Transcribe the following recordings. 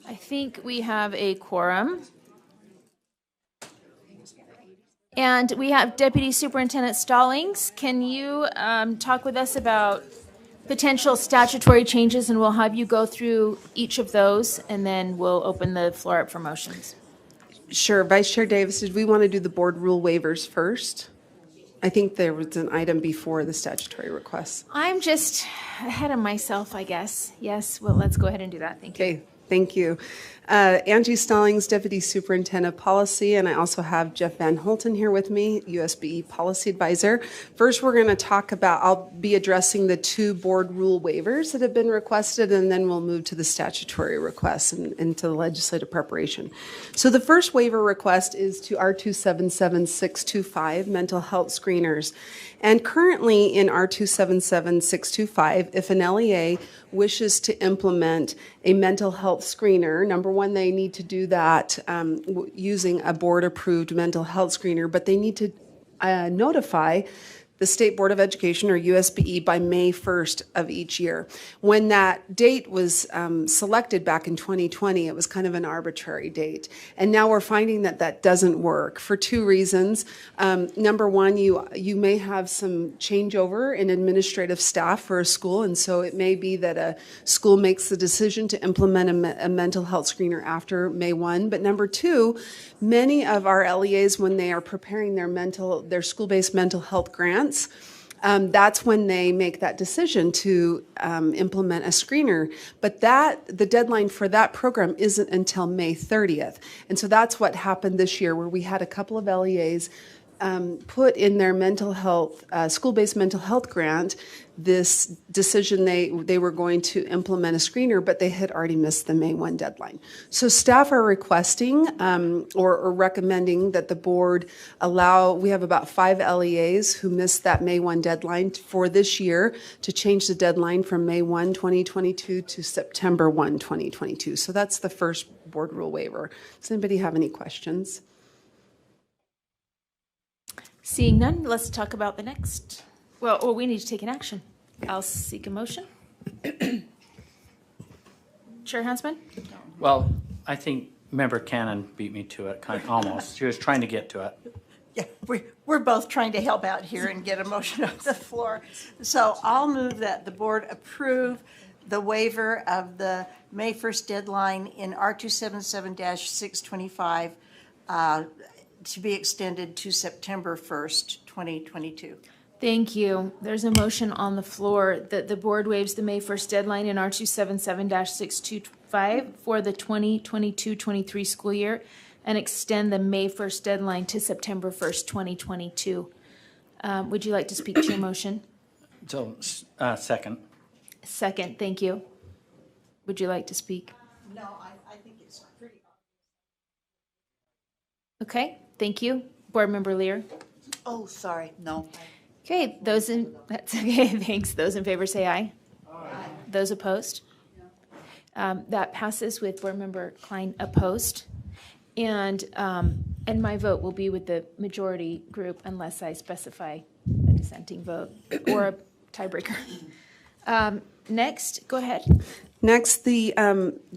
I think we have a quorum. And we have Deputy Superintendent Stallings. Can you talk with us about potential statutory changes, and we'll have you go through each of those, and then we'll open the floor up for motions. Sure. Vice Chair Davis, did we want to do the board rule waivers first? I think there was an item before the statutory requests. I'm just ahead of myself, I guess. Yes, well, let's go ahead and do that. Thank you. Okay, thank you. Angie Stallings, Deputy Superintendent Policy, and I also have Jeff Van Holten here with me, USBE Policy Advisor. First, we're going to talk about, I'll be addressing the 2 board rule waivers that have been requested, and then we'll move to the statutory requests and to the legislative preparation. So the first waiver request is to R277625, mental health screeners. And currently in R277625, if an LEA wishes to implement a mental health screener, number one, they need to do that using a board-approved mental health screener, but they need to notify the State Board of Education, or USBE, by May 1st of each year. When that date was selected back in 2020, it was kind of an arbitrary date. And now we're finding that that doesn't work for 2 reasons. Number one, you may have some changeover in administrative staff for a school, and so it may be that a school makes the decision to implement a mental health screener after May 1. But number 2, many of our LEAs, when they are preparing their school-based mental health grants, that's when they make that decision to implement a screener. But the deadline for that program isn't until May 30th. And so that's what happened this year, where we had a couple of LEAs put in their mental health, school-based mental health grant, this decision they were going to implement a screener, but they had already missed the May 1 deadline. So staff are requesting or recommending that the board we have about 5 LEAs who missed that May 1 deadline for this year, to change the deadline from May 1, 2022 to September 1, 2022. So that's the first board rule waiver. Does anybody have any questions? Seeing none, let's talk about the next. Well, we need to take an action. I'll seek a motion. Chair Hansman? Well, I think Member Cannon beat me to it, almost. She was trying to get to it. Yeah, we're both trying to help out here and get a motion off the floor. So I'll move that the board approve the waiver of the May 1st deadline in R277-625 to be extended to September 1st, 2022. Thank you. There's a motion on the floor that the board waives the May 1st deadline in R277-625 for the 2022-23 school year and extend the May 1st deadline to September 1st, 2022. Would you like to speak to your motion? So, second. Second, thank you. Would you like to speak? No, I think it's pretty obvious. Okay, thank you. Board Member Lear? Oh, sorry, no. Okay, that's okay, thanks. Those in favor say aye. Aye. Those opposed? That passes with Board Member Klein opposed. And my vote will be with the majority group unless I specify a dissenting vote or a tiebreaker. Next, go ahead. Next, the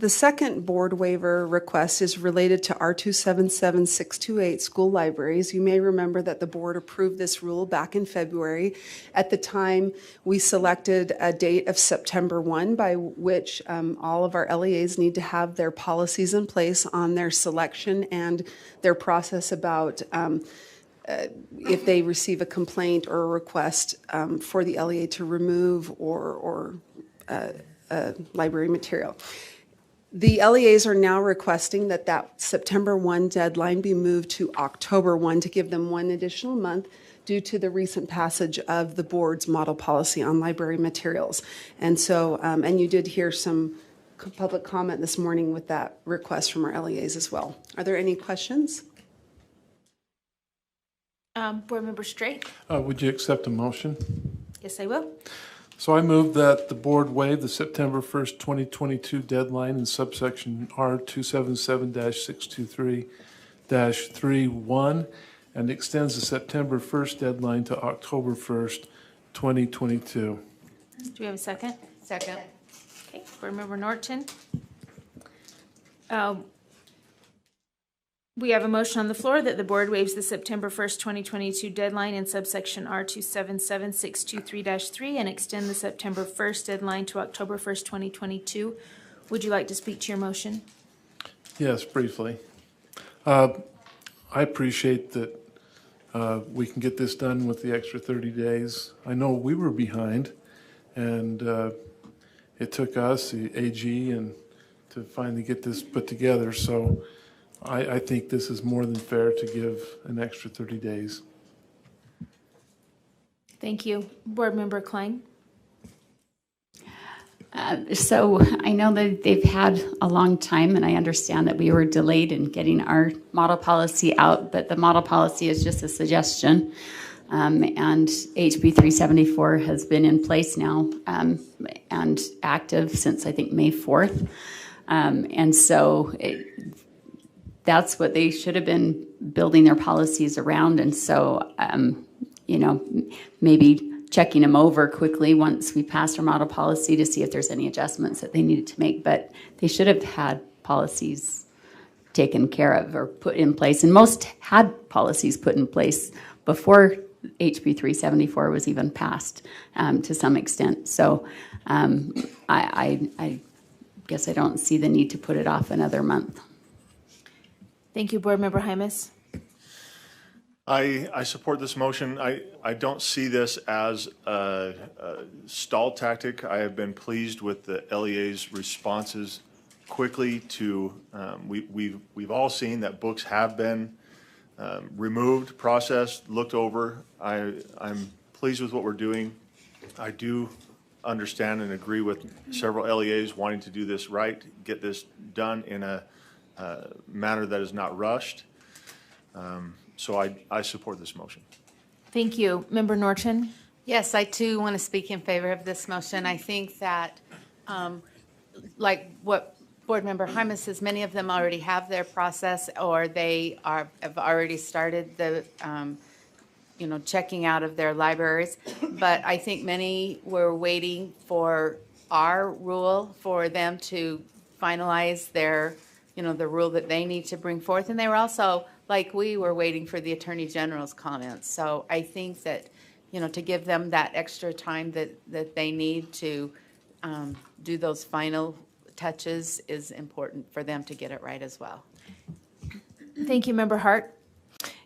second board waiver request is related to R277-628 school libraries. You may remember that the board approved this rule back in February. At the time, we selected a date of September 1 by which all of our LEAs need to have their policies in place on their selection and their process about if they receive a complaint or a request for the LEA to remove or library material. The LEAs are now requesting that September 1 deadline be moved to October 1 to give them 1 additional month due to the recent passage of the board's model policy on library materials. And so, and you did hear some public comment this morning with that request from our LEAs as well. Are there any questions? Board Member Straight? Would you accept a motion? Yes, I will. So I move that the board waive the September 1st, 2022 deadline in subsection R277-623-3-1 and extends the September 1st deadline to October 1st, 2022. Do we have a second? Second. Okay, Board Member Norton? We have a motion on the floor that the board waives the September 1st, 2022 deadline in subsection R277623-3 and extend the September 1st deadline to October 1st, 2022. Would you like to speak to your motion? Yes, briefly. I appreciate that we can get this done with the extra 30 days. I know we were behind, and it took us, the AG, and to finally get this put together. So I think this is more than fair to give an extra 30 days. Thank you. Board Member Klein? So I know that they've had a long time, and I understand that we were delayed in getting our model policy out, but the model policy is just a suggestion. And HB 374 has been in place now and active since, I think, May 4th. And so that's what they should have been building their policies around. And so, maybe checking them over quickly once we passed our model policy to see if there's any adjustments that they needed to make. But they should have had policies taken care of or put in place. And most had policies put in place before HB 374 was even passed to some extent. So I guess I don't see the need to put it off another month. Thank you, Board Member Hymas. I support this motion. I don't see this as a stall tactic. I have been pleased with the LEA's responses quickly to, we've all seen that books have been removed, processed, looked over. I'm pleased with what we're doing. I do understand and agree with several LEAs wanting to do this right, get this done in a manner that is not rushed. So I support this motion. Thank you. Member Norton? Yes, I too want to speak in favor of this motion. I think that, like what Board Member Hymas says, many of them already have their process, or they have already started the, checking out of their libraries. But I think many were waiting for our rule for them to finalize their, the rule that they need to bring forth, and they were also, like we were, waiting for the Attorney General's comments. So I think that, to give them that extra time that they need to do those final touches is important for them to get it right as well. Thank you, Member Hart.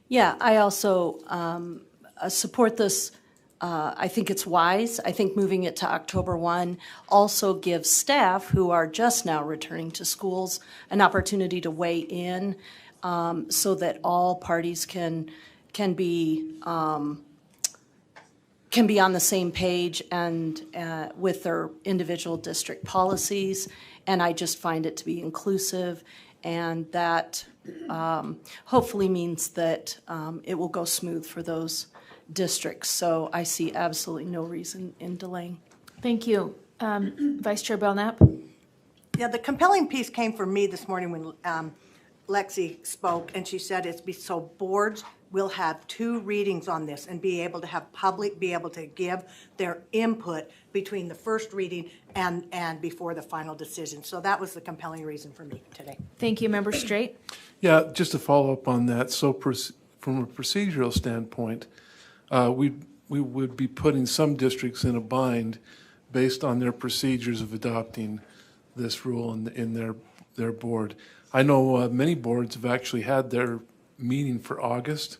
Yeah, I also support this. I think it's wise. I think moving it to October 1 also gives staff who are just now returning to schools an opportunity to weigh in so that all parties can be on the same page and with their individual district policies. And I just find it to be inclusive, and that hopefully means that it will go smooth for those districts. So I see absolutely no reason in delaying. Thank you. Vice Chair Belknap? Yeah, the compelling piece came from me this morning when Lexi spoke, and she said so boards will have 2 readings on this and be able to have be able to give their input between the first reading and before the final decision. So that was the compelling reason for me today. Thank you, Member Straight. Yeah, just to follow up on that, so from a procedural standpoint, we would be putting some districts in a bind based on their procedures of adopting this rule in their board. I know many boards have actually had their meeting for August.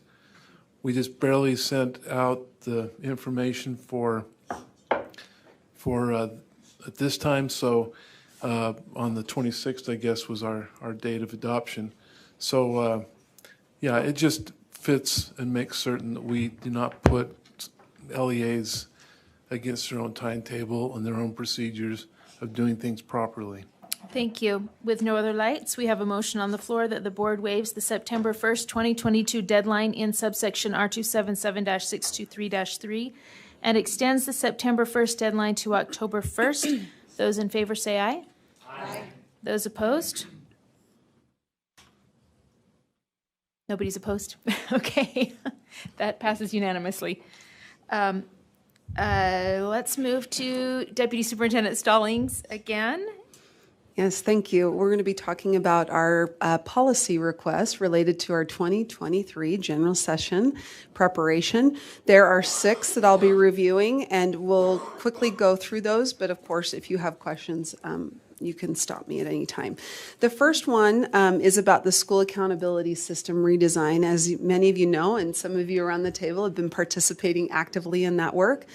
We just barely sent out the information for at this time, so on the 26th, I guess, was our date of adoption. So, yeah, it just fits and makes certain that we do not put LEAs against their own timetable and their own procedures of doing things properly. Thank you. With no other lights, we have a motion on the floor that the board waives the September 1st, 2022 deadline in subsection R277-623-3 and extends the September 1st deadline to October 1st. Those in favor say aye. Aye. Those opposed? Nobody's opposed? Okay. That passes unanimously. Let's move to Deputy Superintendent Stallings again. Yes, thank you. We're going to be talking about our policy request related to our 2023 general session preparation. There are 6 that I'll be reviewing, and we'll quickly go through those. But of course, if you have questions, you can stop me at any time. The first one is about the school accountability system redesign. As many of you know, and some of you around the table have been participating actively in that work.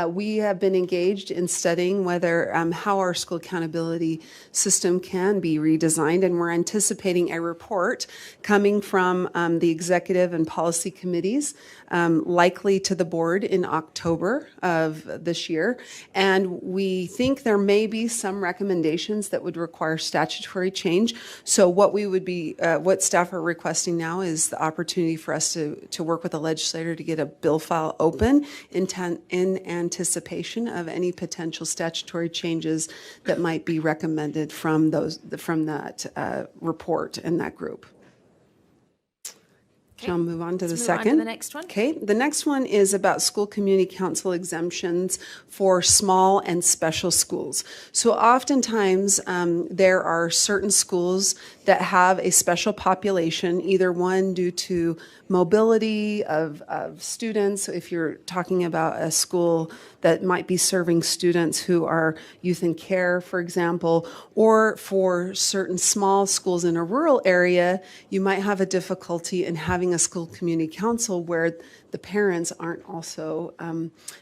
We have been engaged in studying whether how our school accountability system can be redesigned, and we're anticipating a report coming from the executive and policy committees, likely to the board in October of this year. And we think there may be some recommendations that would require statutory change. So what we would be, what staff are requesting now is the opportunity for us to work with the legislator to get a bill file open in anticipation of any potential statutory changes that might be recommended from that report and that group. Shall I move on to the Let's move second? on to the next one. Okay, the next one is about school community council exemptions for small and special schools. So oftentimes there are certain schools that have a special population, either one due to mobility of students, if you're talking about a school that might be serving students who are youth in care, for example, or for certain small schools in a rural area, you might have a difficulty in having a school community council where the parents aren't also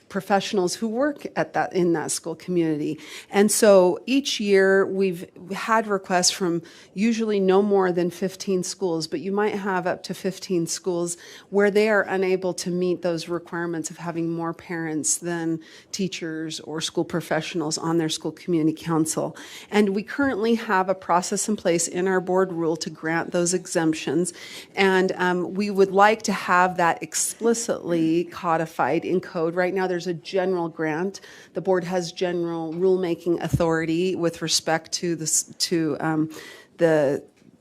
professionals who work in that school community. And so each year we've had requests from usually no more than 15 schools, but you might have up to 15 schools where they are unable to meet those requirements of having more parents than teachers or school professionals on their school community council. And we currently have a process in place in our board rule to grant those exemptions. And we would like to have that explicitly codified in code. Right now there's a general grant. The board has general rulemaking authority with respect to the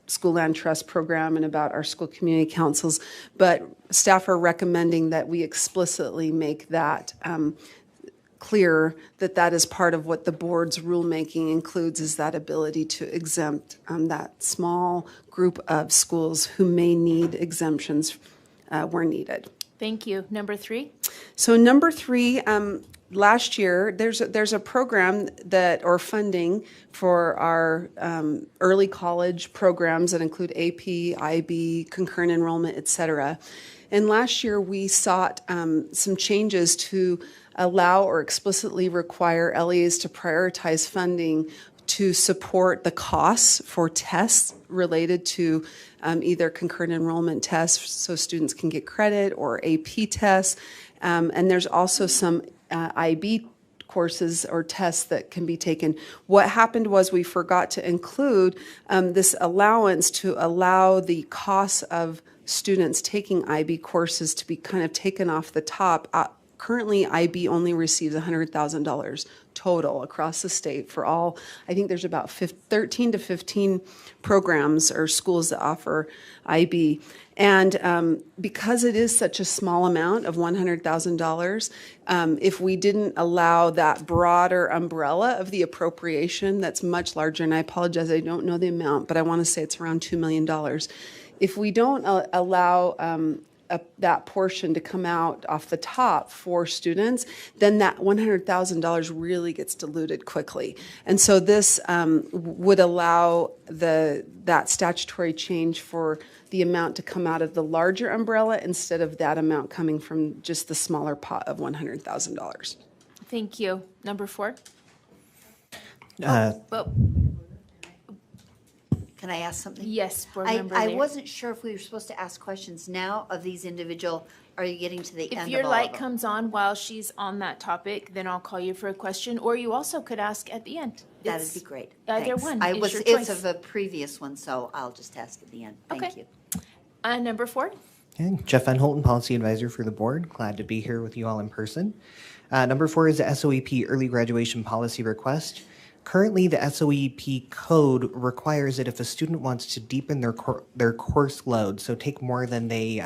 School Land Trust program and about our school community councils, but staff are recommending that we explicitly make that clear that is part of what the board's rulemaking includes, is that ability to exempt that small group of schools who may need exemptions where needed. Thank you. Number 3? So number 3, last year, there's a program or funding for our early college programs that include AP, IB, concurrent enrollment, et cetera. And last year we sought some changes to allow or explicitly require LEAs to prioritize funding to support the costs for tests related to either concurrent enrollment tests so students can get credit, or AP tests. And there's also some IB courses or tests that can be taken. What happened was we forgot to include this allowance to allow the costs of students taking IB courses to be kind of taken off the top. Currently, IB only receives $100,000 total across the state for all. I think there's about 13 to 15 programs or schools that offer IB. And because it is such a small amount of $100,000, if we didn't allow that broader umbrella of the appropriation that's much larger, and I apologize, I don't know the amount, but I want to say it's around $2 million. If we don't allow that portion to come out off the top for students, then that $100,000 really gets diluted quickly. And so this would allow that statutory change for the amount to come out of the larger umbrella instead of that amount coming from just the smaller pot of $100,000. Thank you. Number 4? Can I ask something? Yes, Board Member I Lear. wasn't sure if we were supposed to ask questions now of these individual, are you getting to the end If of your all light of them? comes on while she's on that topic, then I'll call you for a question, or you also could ask at the end. That'd be great. Either Thanks. one. It's It's your choice. of a previous one, so I'll just ask at the end. Thank Okay. you. Number 4? Okay. Jeff Van Holten, Policy Advisor for the Board. Glad to be here with you all in person. Number 4 is the SOEP Early Graduation Policy Request. Currently, the SOEP code requires that if a student wants to deepen their course load, so take more than they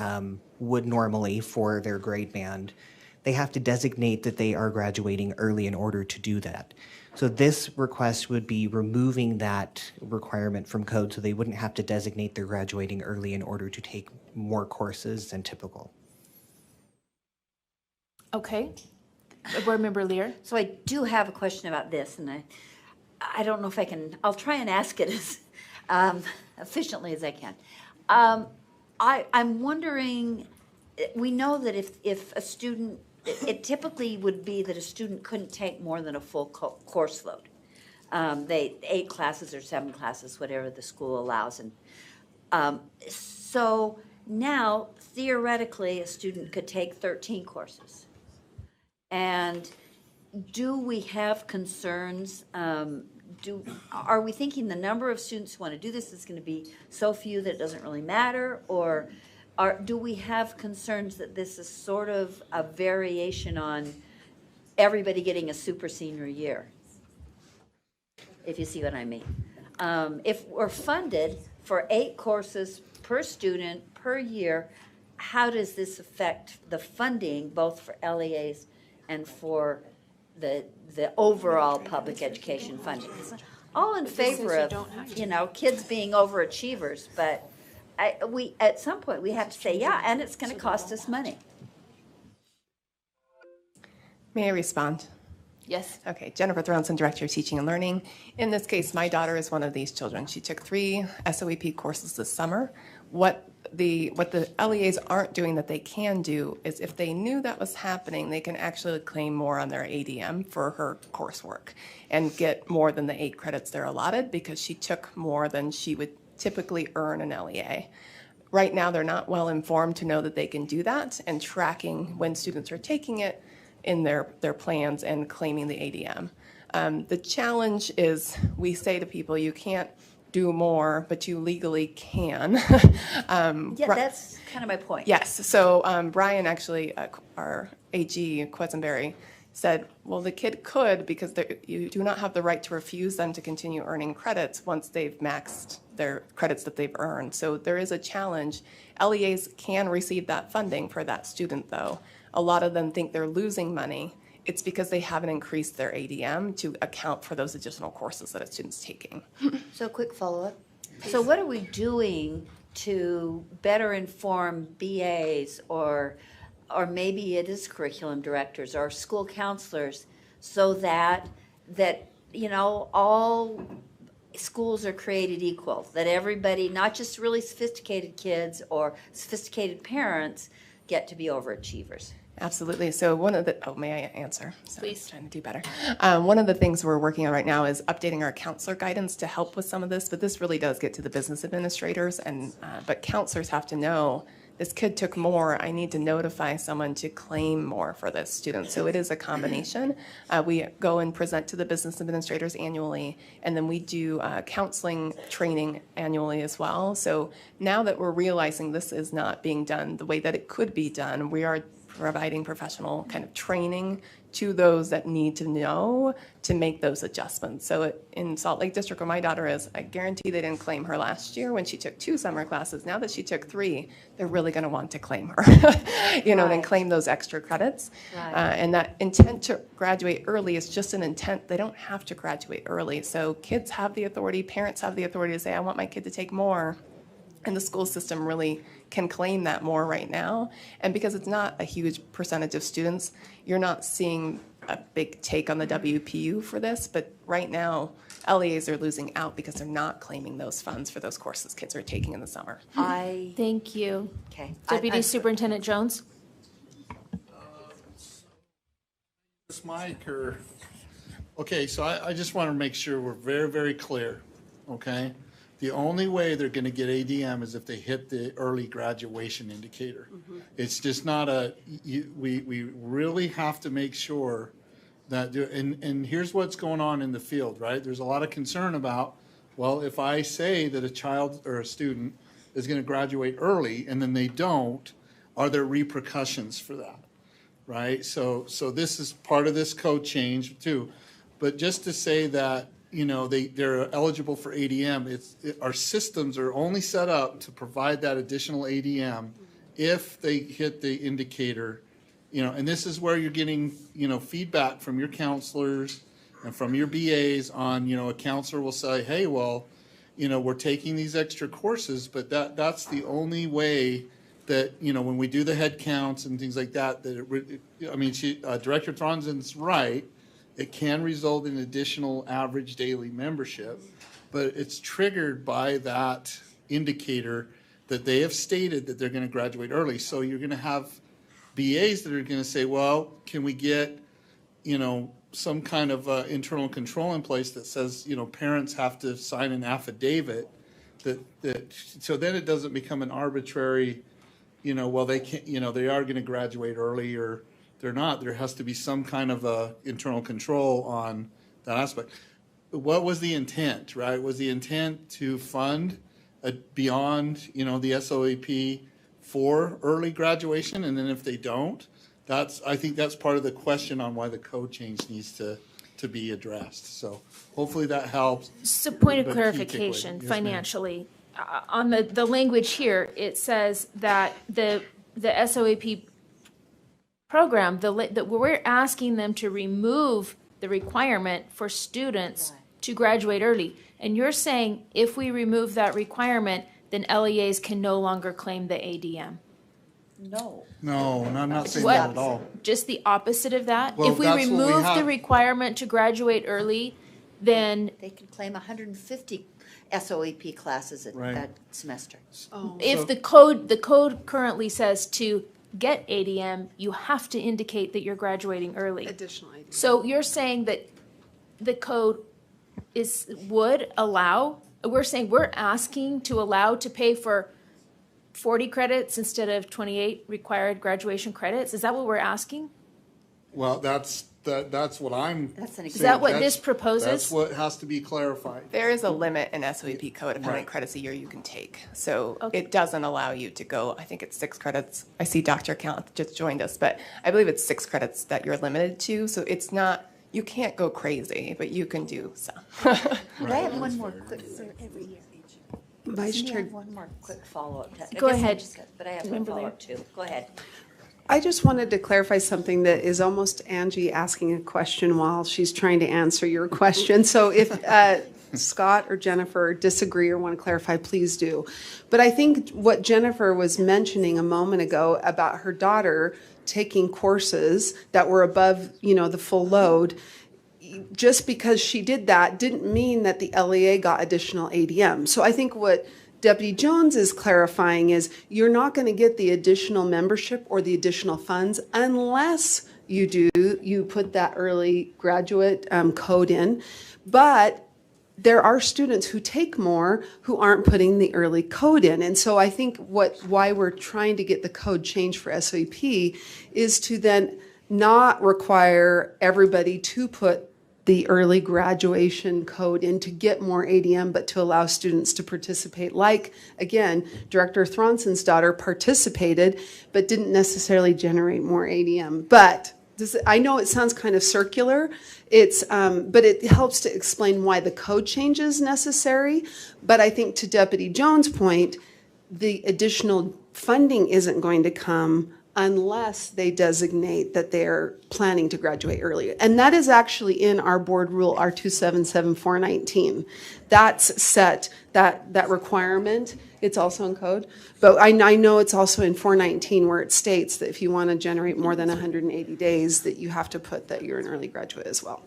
would normally for their grade band, they have to designate that they are graduating early in order to do that. So this request would be removing that requirement from code so they wouldn't have to designate they're graduating early in order to take more courses than typical. Okay. Board Member Lear? So I do have a question about this, and I don't know if I can, I'll try and ask it as efficiently as I can. I'm wondering, we know that if a student, it typically would be that a student couldn't take more than a full course load. 8 classes or 7 classes, whatever the school allows. And so now, theoretically, a student could take 13 courses. And do we have concerns? Are we thinking the number of students who want to do this is going to be so few that it doesn't really matter? Or do we have concerns that this is sort of a variation on everybody getting a super senior year? If you see what I mean. If we're funded for 8 courses per student per year, how does this affect the funding both for LEAs and for the overall public education funding? All in favor of, kids being overachievers, but we at some point we have to say, yeah, and it's going to cost us money. May I respond? Yes. Okay, Jennifer Thronson, Director of Teaching and Learning. In this case, my daughter is one of these children. She took 3 SOEP courses this summer. What the LEAs aren't doing that they can do is if they knew that was happening, they can actually claim more on their ADM for her coursework and get more than the 8 credits they're allotted because she took more than she would typically earn an LEA. Right now, they're not well informed to know that they can do that and tracking when students are taking it in their plans and claiming the ADM. The challenge is we say to people, you can't do more, but you legally can. Yeah, that's kind of my point. Yes. So Brian actually, our AG, Quisenberry, said, well, the kid could because you do not have the right to refuse them to continue earning credits once they've maxed their credits that they've earned. So there is a challenge. LEAs can receive that funding for that student, though. A lot of them think they're losing money. It's because they haven't increased their ADM to account for those additional courses that a student's taking. So a quick follow-up. So what are we doing to better inform BAs or maybe it is curriculum directors or school counselors so that all schools are created equal, that everybody, not just really sophisticated kids or sophisticated parents, get to be overachievers? Absolutely. So may I answer? Sorry, Please. Trying to do better. One of the things we're working on right now is updating our counselor guidance to help with some of this, but this really does get to the business administrators, but counselors have to know this kid took more, I need to notify someone to claim more for this student. So it is a combination. We go and present to the business administrators annually, and then we do counseling training annually as well. So now that we're realizing this is not being done the way that it could be done, we are providing professional kind of training to those that need to know to make those adjustments. So in Salt Lake District, where my daughter is, I guarantee they didn't claim her last year when she took 2 summer classes. Now that she took 3, they're really going to want to claim her, and claim those extra credits. Right. And that intent to graduate early is just an intent. They don't have to graduate early. So kids have the authority, parents have the authority to say, I want my kid to take more. And the school system really can claim that more right now. And because it's not a huge percentage of students, you're not seeing a big take on the WPU for this. But right now, LEAs are losing out because they're not claiming those funds for those courses kids are taking in the summer. Thank you. Okay. Deputy Superintendent Jones? This mic or, okay, so I just want to make sure we're very, very clear, okay? The only way they're going to get ADM is if they hit the early graduation indicator. It's just not we really have to make sure that, and here's what's going on in the field, right? There's a lot of concern about, well, if I say that a child or a student is going to graduate early and then they don't, are there repercussions for that, right? So this is part of this code change too. But just to say that, they're eligible for ADM. Our systems are only set up to provide that additional ADM if they hit the indicator, and this is where you're getting, feedback from your counselors and from your BAs on, a counselor will say, hey, well, we're taking these extra courses, but that's the only way that, when we do the head counts and things like that, Director Thronson's right. It can result in additional average daily membership, but it's triggered by that indicator that they have stated that they're going to graduate early. So you're going to have BAs that are going to say, well, can we get, some kind of internal control in place that says, parents have to sign an affidavit that so then it doesn't become an arbitrary, well, they can't, they are going to graduate early or they're not. There has to be some kind of internal control on that aspect. What was the intent, right? Was the intent to fund beyond, the SOAP for early graduation? And then if they don't, I think that's part of the question on why the code change needs to be addressed. So hopefully that helps. So point of But key clarification, takeaway. Yes, ma'am. financially, on the language here, it says that the SOAP program, that we're asking them to remove the requirement for students to graduate early. And you're saying if we remove that requirement, then LEAs can no longer claim the ADM. No. No, I'm not saying What? that at all. Just the opposite of that? Well, If we that's what we remove the have. requirement to graduate early, then They can claim 150 SOAP classes Right. at semester. if the code currently says to get ADM, you have to indicate that you're graduating early. Additional ADM. So you're saying that the code would allow, we're saying we're asking to allow to pay for 40 credits instead of 28 required graduation credits? Is that what we're asking? Well, that's what I'm. That's an Is that what this That's proposes? what has to be clarified. There is a limit in SOAP code of how many Right. credits a year you can take. So it doesn't allow you to go, I think it's 6 credits. I see Dr. Count just joined us, but I believe it's 6 credits that you're limited to. So it's not, you can't go crazy, but you can do some. But I have one more quick, Vice I Chair, have one more quick follow-up. Go ahead. But I have one Remember follow-up too. Go ahead. I just wanted to clarify something that is almost Angie asking a question while she's trying to answer your question. So if Scott or Jennifer disagree or want to clarify, please do. But I think what Jennifer was mentioning a moment ago about her daughter taking courses that were above, the full load, just because she did that didn't mean that the LEA got additional ADM. So I think what Deputy Jones is clarifying is you're not going to get the additional membership or the additional funds unless you put that early graduate code in. But there are students who take more who aren't putting the early code in. And so I think why we're trying to get the code changed for SOAP is to then not require everybody to put the early graduation code in to get more ADM, but to allow students to participate. Like, again, Director Thronson's daughter participated, but didn't necessarily generate more ADM. But I know it sounds kind of circular, but it helps to explain why the code change is necessary. But I think to Deputy Jones' point, the additional funding isn't going to come unless they designate that they're planning to graduate earlier. And that is actually in our board rule R277419. That's set, that requirement. It's also in code. But I know it's also in 419 where it states that if you want to generate more than 180 days, that you have to put that you're an early graduate as well.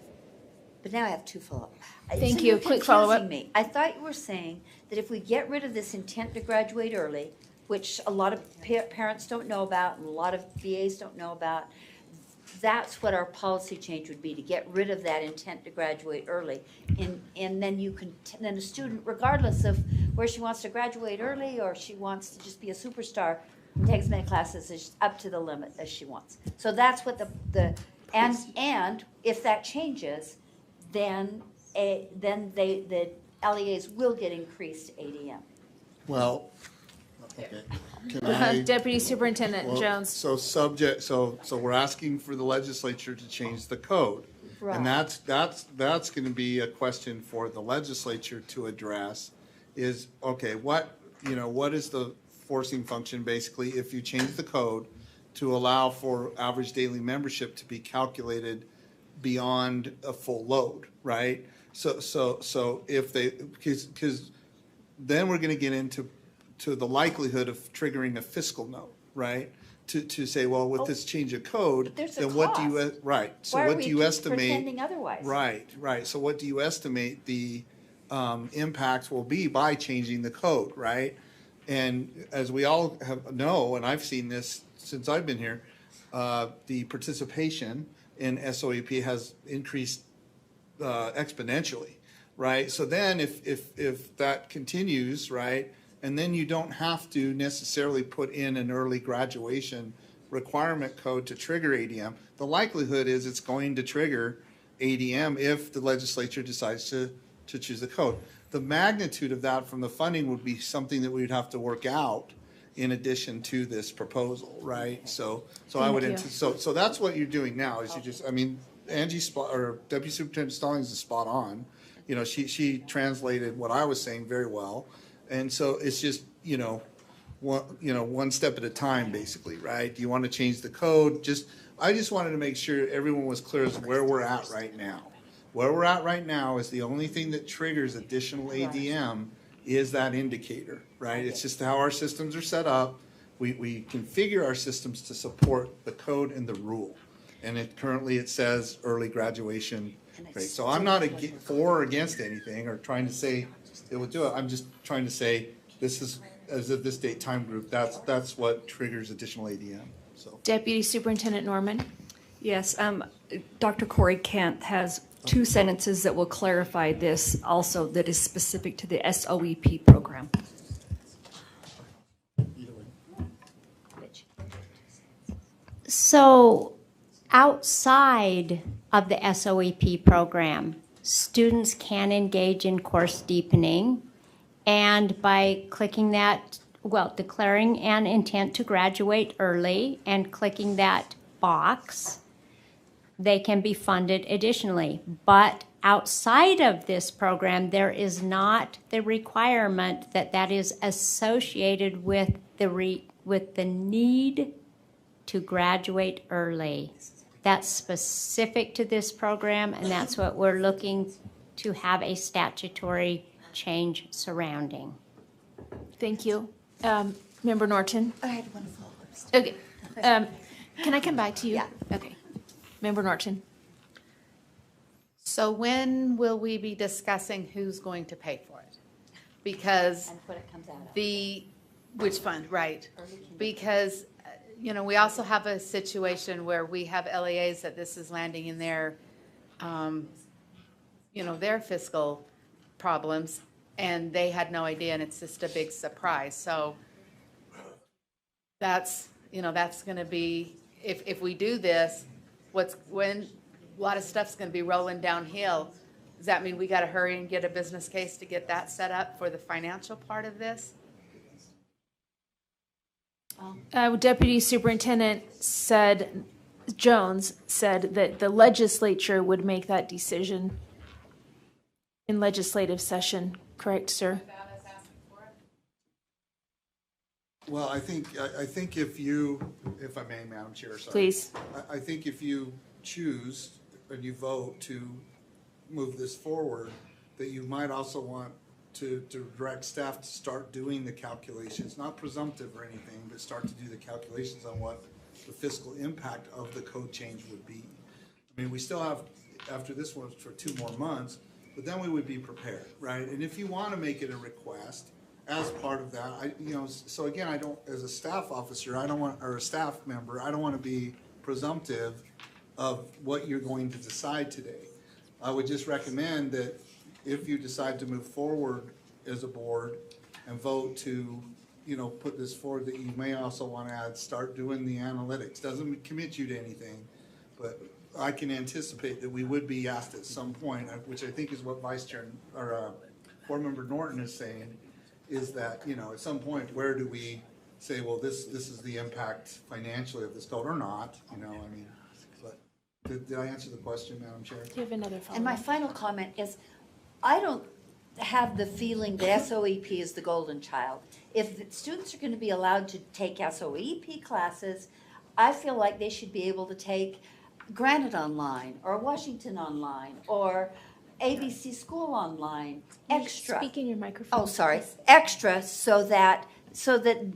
But now I have 2 follow-up. Thank So you. you're Quick follow-up. confusing me. I thought you were saying that if we get rid of this intent to graduate early, which a lot of parents don't know about and a lot of BAs don't know about, that's what our policy change would be, to get rid of that intent to graduate early. And then then a student, regardless of where she wants to graduate early or she wants to just be a superstar, take as many classes as up to the limit as she wants. So that's what and if that changes, then the LEAs will get increased ADM. Well, okay. Can I? Deputy Superintendent Well, Jones. So we're asking for the legislature to change the code. Right. And that's going to be a question for the legislature to address is, okay, what is the forcing function basically if you change the code to allow for average daily membership to be calculated beyond a full load, right? So if they, because then we're going to get into the likelihood of triggering a fiscal note, right? To say, well, with this change of code, there's a then what do you, cost. right? So Why are what we do you estimate? pretending otherwise? Right. So what do you estimate the impacts will be by changing the code, right? And as we all know, and I've seen this since I've been here, the participation in SOEP has increased exponentially, right? So then if that continues, right, and then you don't have to necessarily put in an early graduation requirement code to trigger ADM, the likelihood is it's going to trigger ADM if the legislature decides to choose the code. The magnitude of that from the funding would be something that we'd have to work out in addition to this proposal, right? So I would, so that's what you're doing now, is you just, I mean, Deputy Superintendent Stallings is spot on. You know, she translated what I was saying very well. And so it's just, one step at a time, basically, right? Do you want to change the code? I just wanted to make sure everyone was clear as where we're at right now. Where we're at right now is the only thing that triggers additional ADM is that indicator, right? It's just how our systems are set up. We configure our systems to support the code and the rule. And currently it says early graduation rate. So I'm not for or against anything or trying to say it would do it. I'm just trying to say this is, as of this date time group, that's what triggers additional ADM. So Deputy Superintendent Norman? Yes, Dr. Corey Kent has 2 sentences that will clarify this also, that is specific to the SOEP program. So outside of the SOEP program, students can engage in course deepening, and by clicking that, declaring an intent to graduate early and clicking that box, they can be funded additionally. But outside of this program, there is not the requirement that is associated with the need to graduate early. That's specific to this program, and that's what we're looking to have a statutory change surrounding. Thank you. Member Norton? I had one follow-up. Okay. Can I come back to you? Yeah. Okay. Member Norton? So when will we be discussing who's going to pay for it? Because And what it comes out of. which fund, right? Because, we also have a situation where we have LEAs that this is landing in their, their fiscal problems, and they had no idea, and it's just a big surprise. So that's going to be, if we do this, when a lot of stuff's going to be rolling downhill, does that mean we got to hurry and get a business case to get that set up for the financial part of this? Deputy Superintendent Jones said that the legislature would make that decision in legislative session. Correct, sir? Well, I think if I may, Madam Chair, sorry. Please. I think if you choose and you vote to move this forward, that you might also want to direct staff to start doing the calculations, not presumptive or anything, but start to do the calculations on what the fiscal impact of the code change would be. I mean, we still have, after this one, for 2 more months, but then we would be prepared, right? And if you want to make it a request as part of that, so again, I don't, as a staff officer, or a staff member, I don't want to be presumptive of what you're going to decide today. I would just recommend that if you decide to move forward as a board and vote to, put this forward, that you may also want to start doing the analytics. Doesn't commit you to anything, but I can anticipate that we would be asked at some point, which I think is what Vice Chair or Board Member Norton is saying, is that, at some point, where do we say, well, this is the impact financially of this code or not, but did I answer the question, Madam Chair? Do you have another follow-up? And my final comment is, I don't have the feeling that SOEP is the golden child. If the students are going to be allowed to take SOEP classes, I feel like they should be able to take Granite Online, or Washington Online, or ABC School Online, extra. Speak in your microphone. Oh, sorry, extra, so that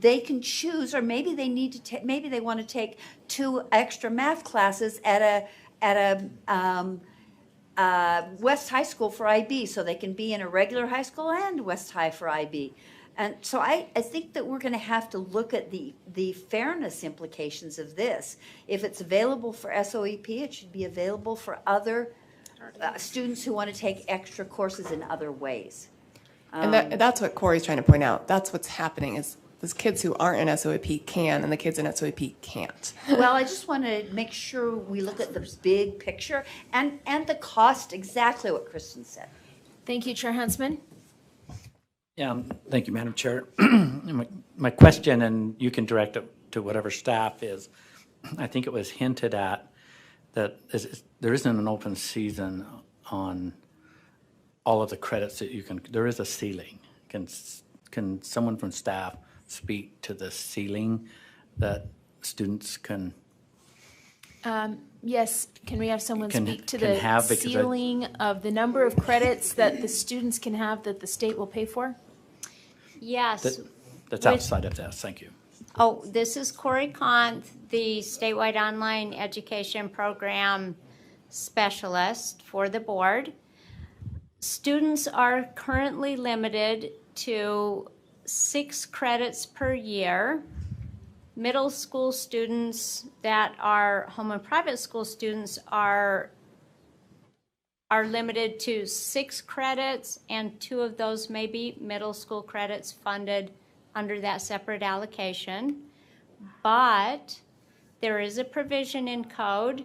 they can choose, or maybe they need to take, maybe they want to take 2 extra math classes at a West High School for IB, so they can be in a regular high school and West High for IB. And so I think that we're going to have to look at the fairness implications of this. If it's available for SOEP, it should be available for other students who want to take extra courses in other ways. And that's what Corey's trying to point out. That's what's happening is those kids who aren't in SOEP can, and the kids in SOEP can't. Well, I just want to make sure we look at the big picture and the cost, exactly what Kristen said. Thank you, Chair Huntsman. Yeah, thank you, Madam Chair. My question, and you can direct it to whatever staff is, I think it was hinted at that there isn't an open season on all of the credits that you can, there is a ceiling. Can someone from staff speak to the ceiling that students can? Yes, can we have someone speak to can the have, ceiling of the number of credits that the students can have that the state will pay for? Yes. That's outside of this, thank you. Oh, this is Corey Conth, the statewide online education program specialist for the board. Students are currently limited to 6 credits per year. Middle school students that are home and private school students are limited to 6 credits, and 2 of those may be middle school credits funded under that separate allocation. But there is a provision in code,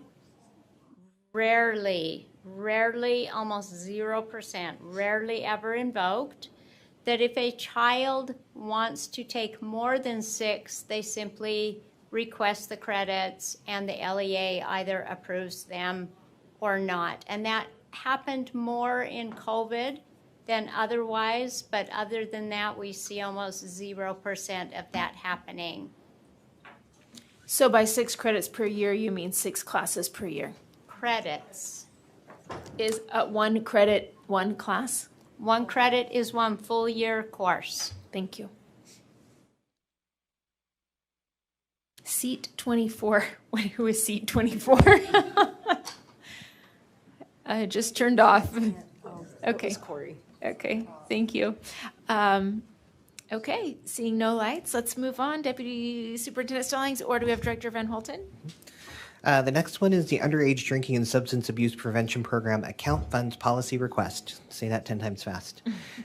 rarely, almost 0%, rarely ever invoked, that if a child wants to take more than 6, they simply request the credits and the LEA either approves them or not. And that happened more in COVID than otherwise, but other than that, we see almost 0% of that happening. So by 6 credits per year, you mean 6 classes per year? Credits. Is 1 credit 1 class? 1 credit is 1 full year course. Thank you. Seat 24. Who is seat 24? I just turned off. Okay. Corey. Okay, thank you. Okay, seeing no lights, let's move on. Deputy Superintendent Stallings, or do we have Director Van Holten? The next one is the Underage Drinking and Substance Abuse Prevention Program Account Funds Policy Request. Say that 10 times fast.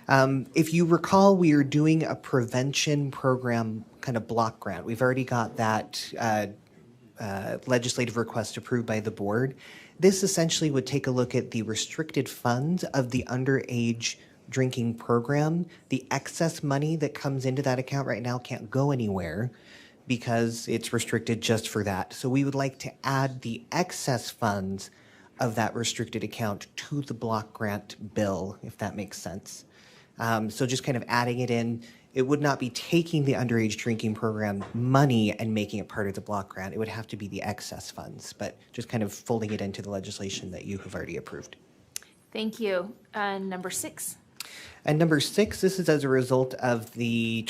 If you recall, we are doing a prevention program kind of block grant. We've already got that legislative request approved by the board. This essentially would take a look at the restricted funds of the underage drinking program. The excess money that comes into that account right now can't go anywhere because it's restricted just for that. So we would like to add the excess funds of that restricted account to the block grant bill, if that makes sense. So just kind of adding it in. It would not be taking the underage drinking program money and making it part of the block grant. It would have to be the excess funds, but just kind of folding it into the legislation that you have already approved. Thank you. Number 6. And number 6, this is as a result of the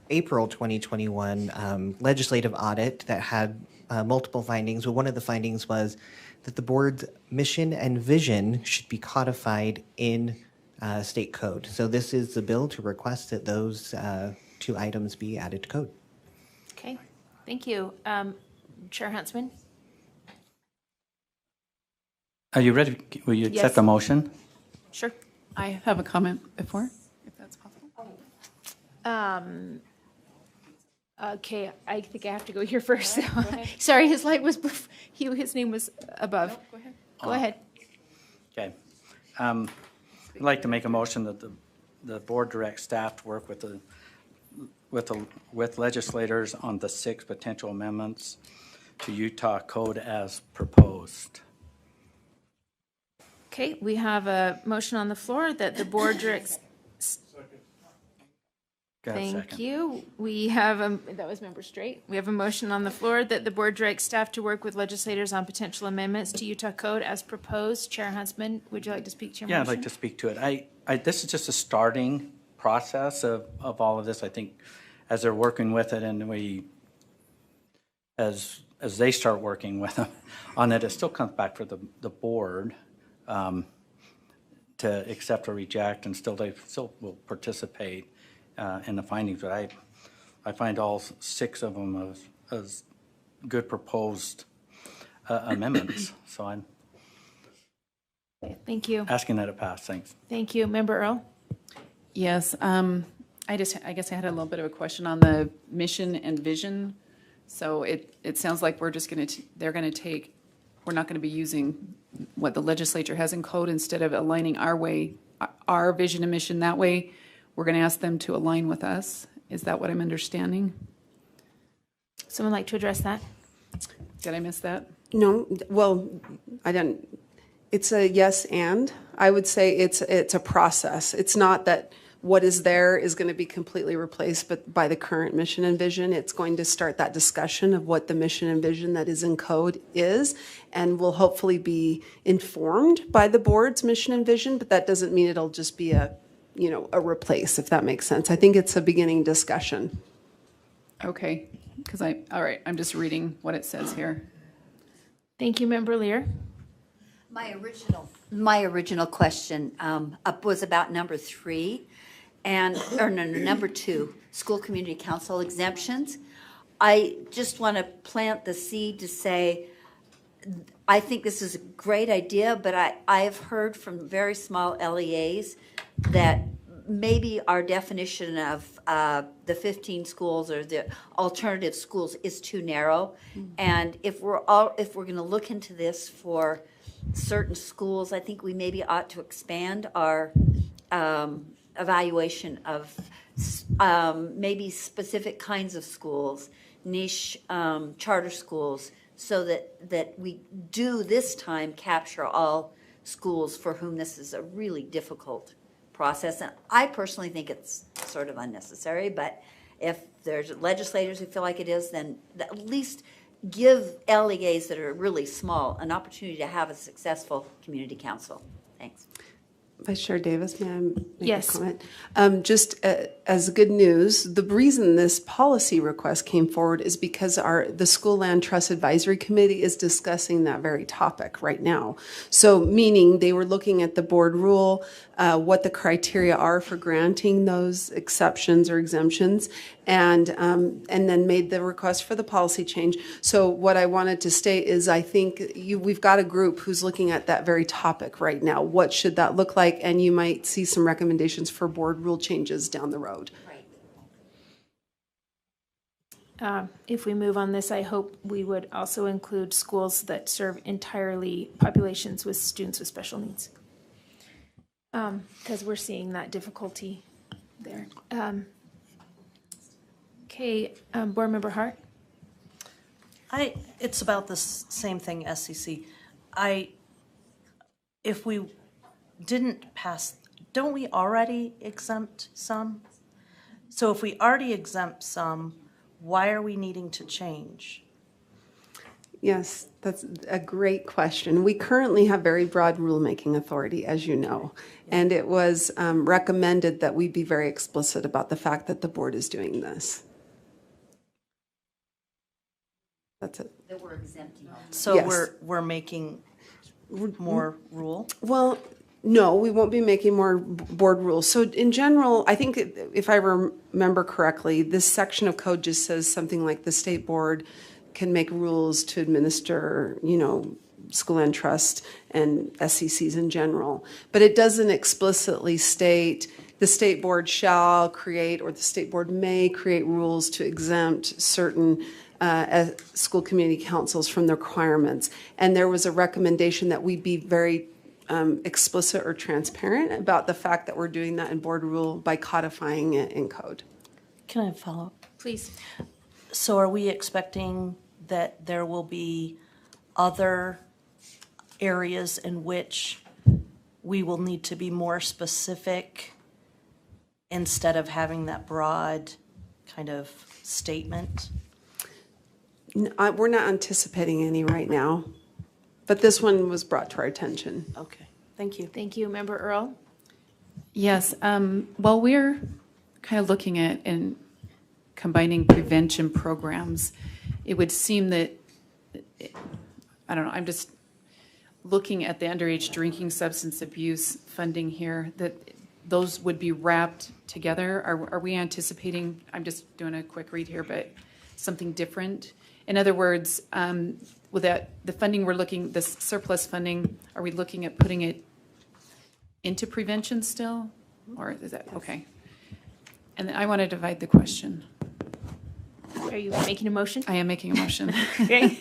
April 2021 legislative audit that had multiple findings. Well, one of the findings was that the board's mission and vision should be codified in state code. So this is the bill to request that those 2 items be added to code. Okay, thank you. Chair Huntsman? Are you ready? Will you accept the motion? Sure. I have a comment before, if that's possible. Okay, I think I have to go here first. Sorry, his light was, his name was above. Go ahead. Go ahead. Okay. I'd like to make a motion that the board directs staff to work with legislators on the 6 potential amendments to Utah code as proposed. Okay, we have a motion on the floor that the board directs. Got a Thank second. you. We have, that was Member Straight. We have a motion on the floor that the board directs staff to work with legislators on potential amendments to Utah Code as proposed. Chair Huntsman, would you like to speak to your Yeah, motion? I'd like to speak to it. This is just a starting process of all of this. I think as they're working with it and as they start working with them on it, it still comes back for the board to accept or reject, and they still will participate in the findings. But I find all 6 of them as good proposed amendments. So I'm Thank you. asking that it pass. Thanks. Thank you. Member Earl? Yes, I guess I had a little bit of a question on the mission and vision. So it sounds like we're just we're not going to be using what the legislature has in code. Instead of aligning our vision and mission that way, we're going to ask them to align with us. Is that what I'm understanding? Someone like to address that? Did I miss that? No, well, I don't, it's a yes and. I would say it's a process. It's not that what is there is going to be completely replaced but by the current mission and vision. It's going to start that discussion of what the mission and vision that is in code is, and will hopefully be informed by the board's mission and vision, but that doesn't mean it'll just be a replace, if that makes sense. I think it's a beginning discussion. Okay, all right, I'm just reading what it says here. Thank you, Member Lear. My original question was about number 3, number 2, school community council exemptions. I just want to plant the seed to say, I think this is a great idea, but I have heard from very small LEAs that maybe our definition of the 15 schools or the alternative schools is too narrow. Mm-hmm. And if we're going to look into this for certain schools, I think we maybe ought to expand our evaluation of maybe specific kinds of schools, niche charter schools, so that we do this time capture all schools for whom this is a really difficult process. And I personally think it's sort of unnecessary, but if there's legislators who feel like it is, then at least give LEAs that are really small an opportunity to have a successful community council. Thanks. Vice Chair Davis, may I make Yes. a comment? Just as good news, the reason this policy request came forward is because the School Land Trust Advisory Committee is discussing that very topic right now. So meaning they were looking at the board rule, what the criteria are for granting those exceptions or exemptions, and then made the request for the policy change. So what I wanted to state is I think we've got a group who's looking at that very topic right now. What should that look like? And you might see some recommendations for board rule changes down the road. If we move on this, I hope we would also include schools that serve entirely populations with students with special needs. Because we're seeing that difficulty there. Okay, Board Member Hart? It's about the same thing, SCC. If we didn't pass, don't we already exempt some? So if we already exempt some, why are we needing to change? Yes, that's a great question. We currently have very broad rulemaking authority, as you know, and it was recommended that we be very explicit about the fact that the board is doing this. That's it. That we're exempting. So Yes. we're making more rule? Well, no, we won't be making more board rules. So in general, I think if I remember correctly, this section of code just says something like the state board can make rules to administer, school land trust and SECs in general. But it doesn't explicitly state the state board shall create or the state board may create rules to exempt certain school community councils from the requirements. And there was a recommendation that we be very explicit or transparent about the fact that we're doing that in board rule by codifying it in code. Can I follow up? Please. So are we expecting that there will be other areas in which we will need to be more specific instead of having that broad kind of statement? We're not anticipating any right now, but this one was brought to our attention. Okay, thank you. Thank you. Member Earl? Yes, while we're kind of looking at and combining prevention programs, it would seem that, I don't know, I'm just looking at the underage drinking substance abuse funding here, that those would be wrapped together. Are we anticipating, I'm just doing a quick read here, but something different? In other words, with that, the funding we're looking, this surplus funding, are we looking at putting it into prevention still? Or is that, okay. And then I want to divide the question. Are you making a motion? I am making a motion. Okay.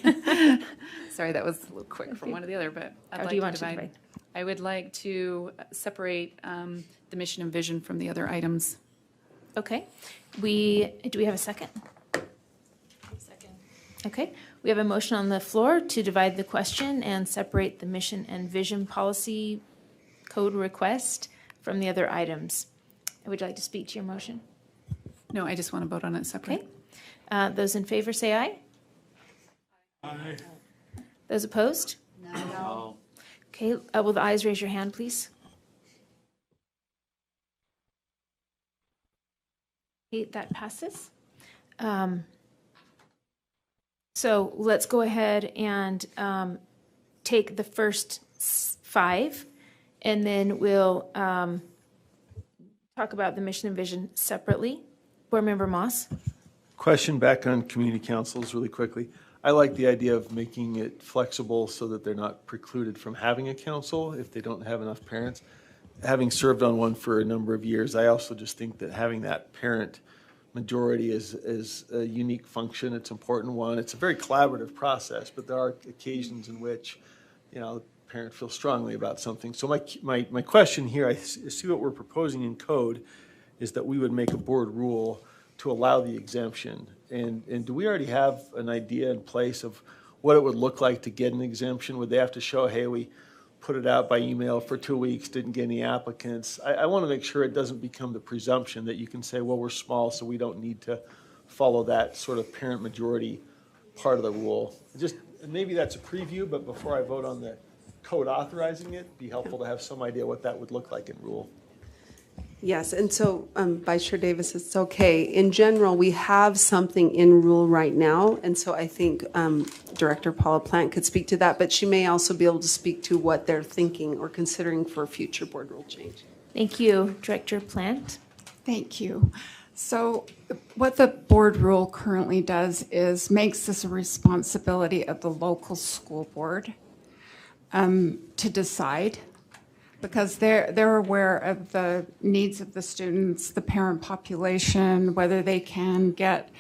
Sorry, that was a little quick from one to the other, but I'd How like do you to want to divide. divide? I would like to separate the mission and vision from the other items. Okay. Do we have a second? Second. Okay. We have a motion on the floor to divide the question and separate the mission and vision policy code request from the other items. Would you like to speak to your motion? No, I just want to vote on it separate. Okay. Those in favor say aye. Aye. Those opposed? No. Okay. Will the ayes raise your hand, please? Okay, that passes. So let's go ahead and take the first 5, and then we'll talk about the mission and vision separately. Board Member Moss? Question back on community councils really quickly. I like the idea of making it flexible so that they're not precluded from having a council if they don't have enough parents. Having served on one for a number of years, I also just think that having that parent majority is a unique function. It's an important one. It's a very collaborative process, but there are occasions in which, the parent feels strongly about something. So my question here, I see what we're proposing in code is that we would make a board rule to allow the exemption. And do we already have an idea in place of what it would look like to get an exemption? Would they have to show, hey, we put it out by email for 2 weeks, didn't get any applicants? I want to make sure it doesn't become the presumption that you can say, well, we're small, so we don't need to follow that sort of parent majority part of the rule. Just maybe that's a preview, but before I vote on the code authorizing it, it'd be helpful to have some idea what that would look like in rule. Yes, and so Vice Chair Davis, it's okay. In general, we have something in rule right now, and so I think Director Paula Plant could speak to that, but she may also be able to speak to what they're thinking or considering for future board rule change. Thank you, Director Plant. Thank you. So what the board rule currently does is makes this a responsibility of the local school board to decide, because they're aware of the needs of the students, the parent population, whether they can get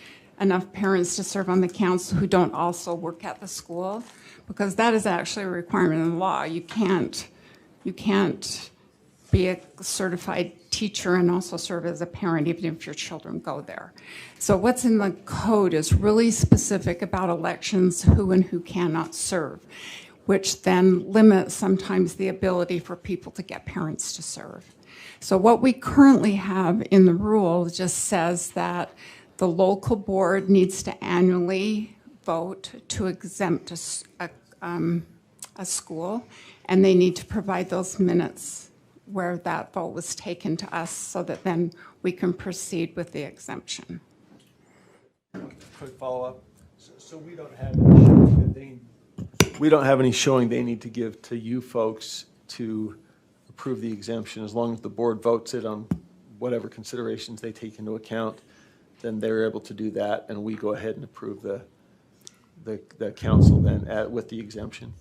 enough parents to serve on the council who don't also work at the school, because that is actually a requirement in the law. You can't be a certified teacher and also serve as a parent even if your children go there. So what's in the code is really specific about elections, who and who cannot serve, which then limits sometimes the ability for people to get parents to serve. So what we currently have in the rule just says that the local board needs to annually vote to exempt a school, and they need to provide those minutes where that vote was taken to us so that then we can proceed with the exemption. Quick follow-up. So we don't have any showing they need to give to you folks to approve the exemption. As long as the board votes it on whatever considerations they take into account, then they're able to do that, and we go ahead and approve the council then with the exemption.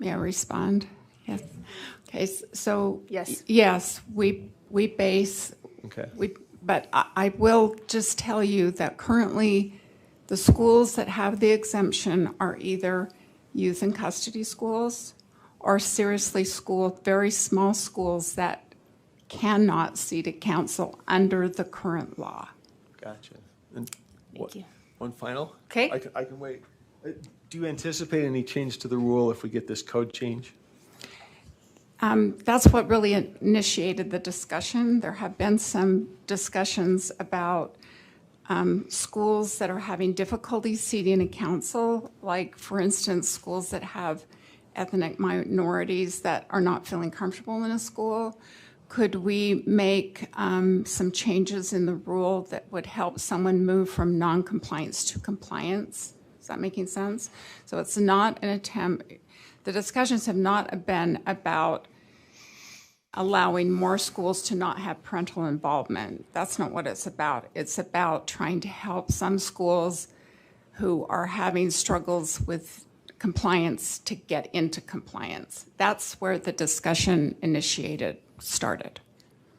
May I respond? Yes. Okay, so yes, we base. Okay. But I will just tell you that currently the schools that have the exemption are either youth and custody schools or seriously schooled, very small schools that cannot seat a council under the current law. Gotcha. And Thank you. One final? Okay. I can wait. Do you anticipate any change to the rule if we get this code change? That's what really initiated the discussion. There have been some discussions about schools that are having difficulty seating a council, like, for instance, schools that have ethnic minorities that are not feeling comfortable in a school. Could we make some changes in the rule that would help someone move from non-compliance to compliance? Is that making sense? So it's not an attempt, the discussions have not been about allowing more schools to not have parental involvement. That's not what it's about. It's about trying to help some schools who are having struggles with compliance to get into compliance. That's where the discussion started.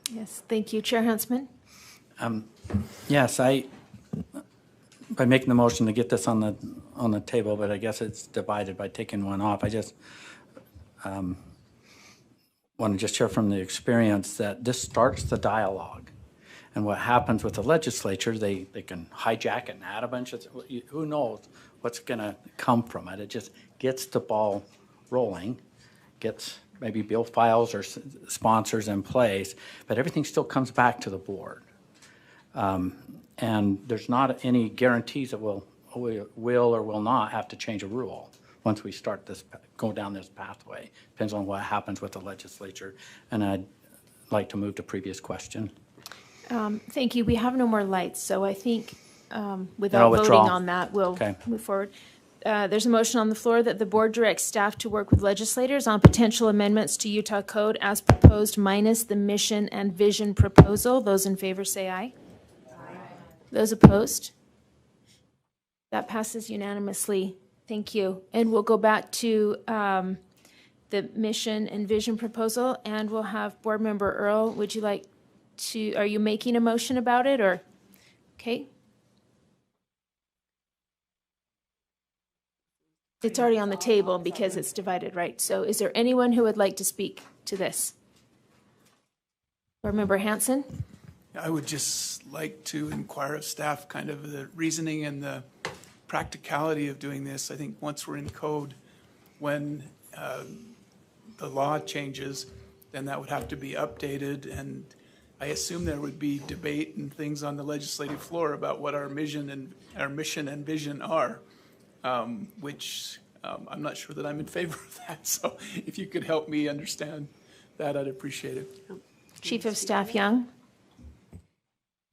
Yes, thank you. Chair Huntsman? Yes, by making the motion to get this on the table, but I guess it's divided by taking one off. I just want to just share from the experience that this starts the dialogue. And what happens with the legislature, they can hijack it and add a bunch of, who knows what's going to come from it. It just gets the ball rolling, gets maybe bill files or sponsors in place, but everything still comes back to the board. And there's not any guarantees that we will or will not have to change a rule once we start go down this pathway. Depends on what happens with the legislature. And I'd like to move to previous question. Thank you. We have no more lights, so I think without voting on that, we'll move forward. There's a motion on the floor that the board directs staff to work with legislators on potential amendments to Utah Code as proposed minus the mission and vision proposal. Those in favor say aye. Those opposed? That passes unanimously. Thank you. And we'll go back to the mission and vision proposal, and we'll have Board Member Earl. Would you like to, are you making a motion about it, or? Okay. It's already on the table because it's divided, right? So is there anyone who would like to speak to this? Board Member Hanson? I would just like to inquire of staff kind of the reasoning and the practicality of doing this. I think once we're in code, when the law changes, then that would have to be updated, and I assume there would be debate and things on the legislative floor about what our mission and vision are, which I'm not sure that I'm in favor of that. So if you could help me understand that, I'd appreciate it. Chief of Staff Young.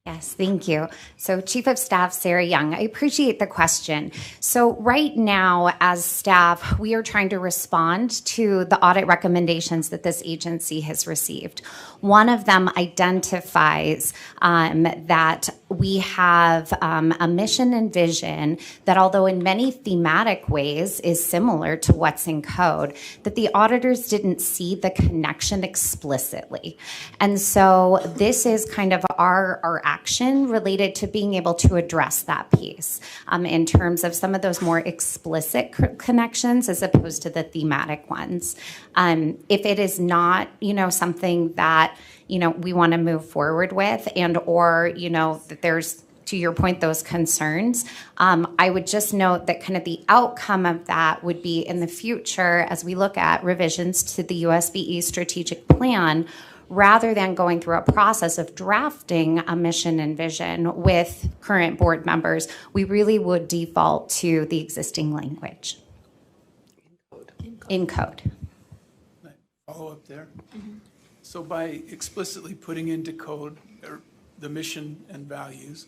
Yes, thank you. So Chief of Staff Sarah Young, I appreciate the question. So right now as staff, we are trying to respond to the audit recommendations that this agency has received. One of them identifies that we have a mission and vision that, although in many thematic ways is similar to what's in code, that the auditors didn't see the connection explicitly. And so this is kind of our action related to being able to address that piece in terms of some of those more explicit connections as opposed to the thematic ones. If it is not, something that, we want to move forward with, and or, that there's, to your point, those concerns, I would just note that kind of the outcome of that would be in the future as we look at revisions to the USBE strategic plan, rather than going through a process of drafting a mission and vision with current board members, we really would default to the existing language in code. Follow up there. Mm-hmm. So by explicitly putting into code the mission and values,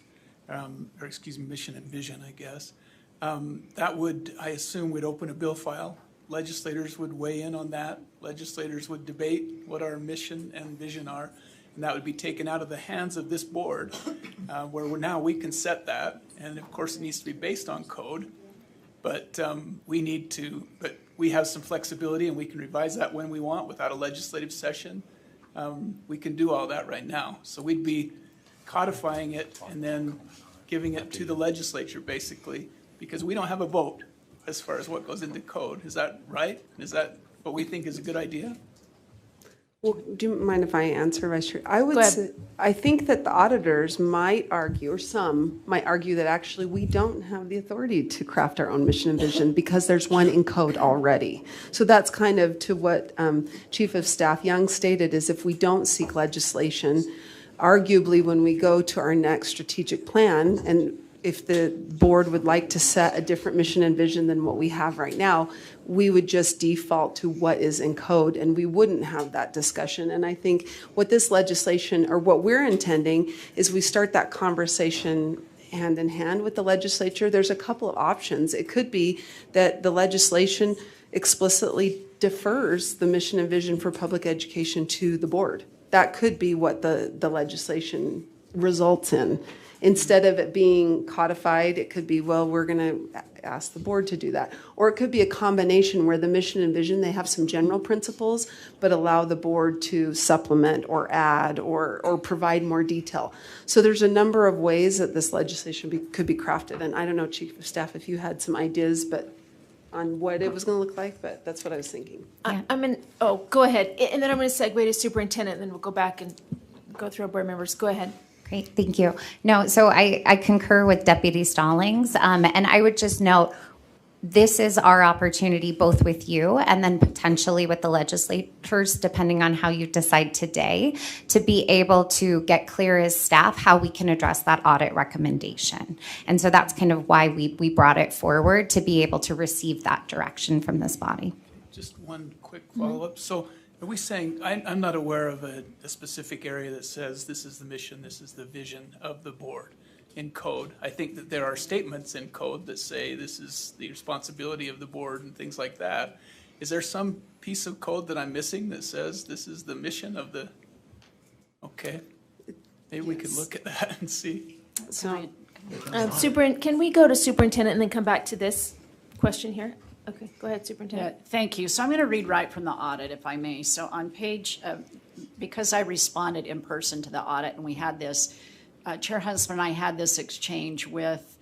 mission and vision, I guess, that would, I assume, would open a bill file. Legislators would weigh in on that. Legislators would debate what our mission and vision are, and that would be taken out of the hands of this board, where now we can set that, and of course it needs to be based on code, but we have some flexibility, and we can revise that when we want without a legislative session. We can do all that right now. So we'd be codifying it and then giving it to the legislature, basically, because we don't have a vote as far as what goes into code. Is that right? Is that what we think is a good idea? Well, do you mind if I answer, Vice Chair? I would Go ahead. say, I think that the auditors might argue, or some might argue, that actually we don't have the authority to craft our own mission and vision because there's one in code already. So that's kind of to what Chief of Staff Young stated, is if we don't seek legislation, arguably when we go to our next strategic plan, and if the board would like to set a different mission and vision than what we have right now, we would just default to what is in code and we wouldn't have that discussion. And I think what this legislation, or what we're intending, is we start that conversation hand in hand with the legislature. There's a couple of options. It could be that the legislation explicitly defers the mission and vision for public education to the board. That could be what the legislation results in. Instead of it being codified, it could be, well, we're going to ask the board to do that. Or it could be a combination where the mission and vision, they have some general principles, but allow the board to supplement or add or provide more detail. So there's a number of ways that this legislation could be crafted. And I don't know, Chief of Staff, if you had some ideas on what it was going to look like, but that's what I was thinking. Go ahead. And then I'm going to segue to superintendent, and then we'll go back and go through our board members. Go ahead. Great, thank you. No, so I concur with Deputy Stallings, and I would just note, this is our opportunity both with you and then potentially with the legislators, depending on how you decide today, to be able to get clear as staff how we can address that audit recommendation. And so that's kind of why we brought it forward, to be able to receive that direction from this body. Just one quick follow-up. So are we saying, I'm not aware of a specific area that says this is the mission, this is the vision of the board in code. I think that there are statements in code that say this is the responsibility of the board and things like that. Is there some piece of code that I'm missing that says this is the mission of the, okay. Maybe we could look at that and see. So, can we go to superintendent and then come back to this question here? Okay, go ahead, Superintendent. Yeah, thank you. So I'm going to read right from the audit, if I may. So on page, because I responded in person to the audit, and we had this, Chair Huntsman and I had this exchange with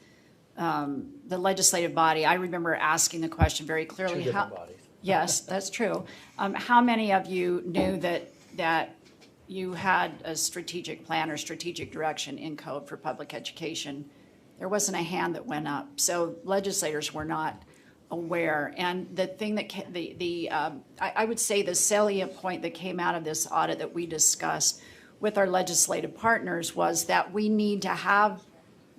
the legislative body. I remember asking the question very clearly. Two different bodies. Yes, that's true. How many of you knew that you had a strategic plan or strategic direction in code for public education? There wasn't a hand that went up. So legislators were not aware. And the thing that I would say the salient point that came out of this audit that we discussed with our legislative partners was that we need to have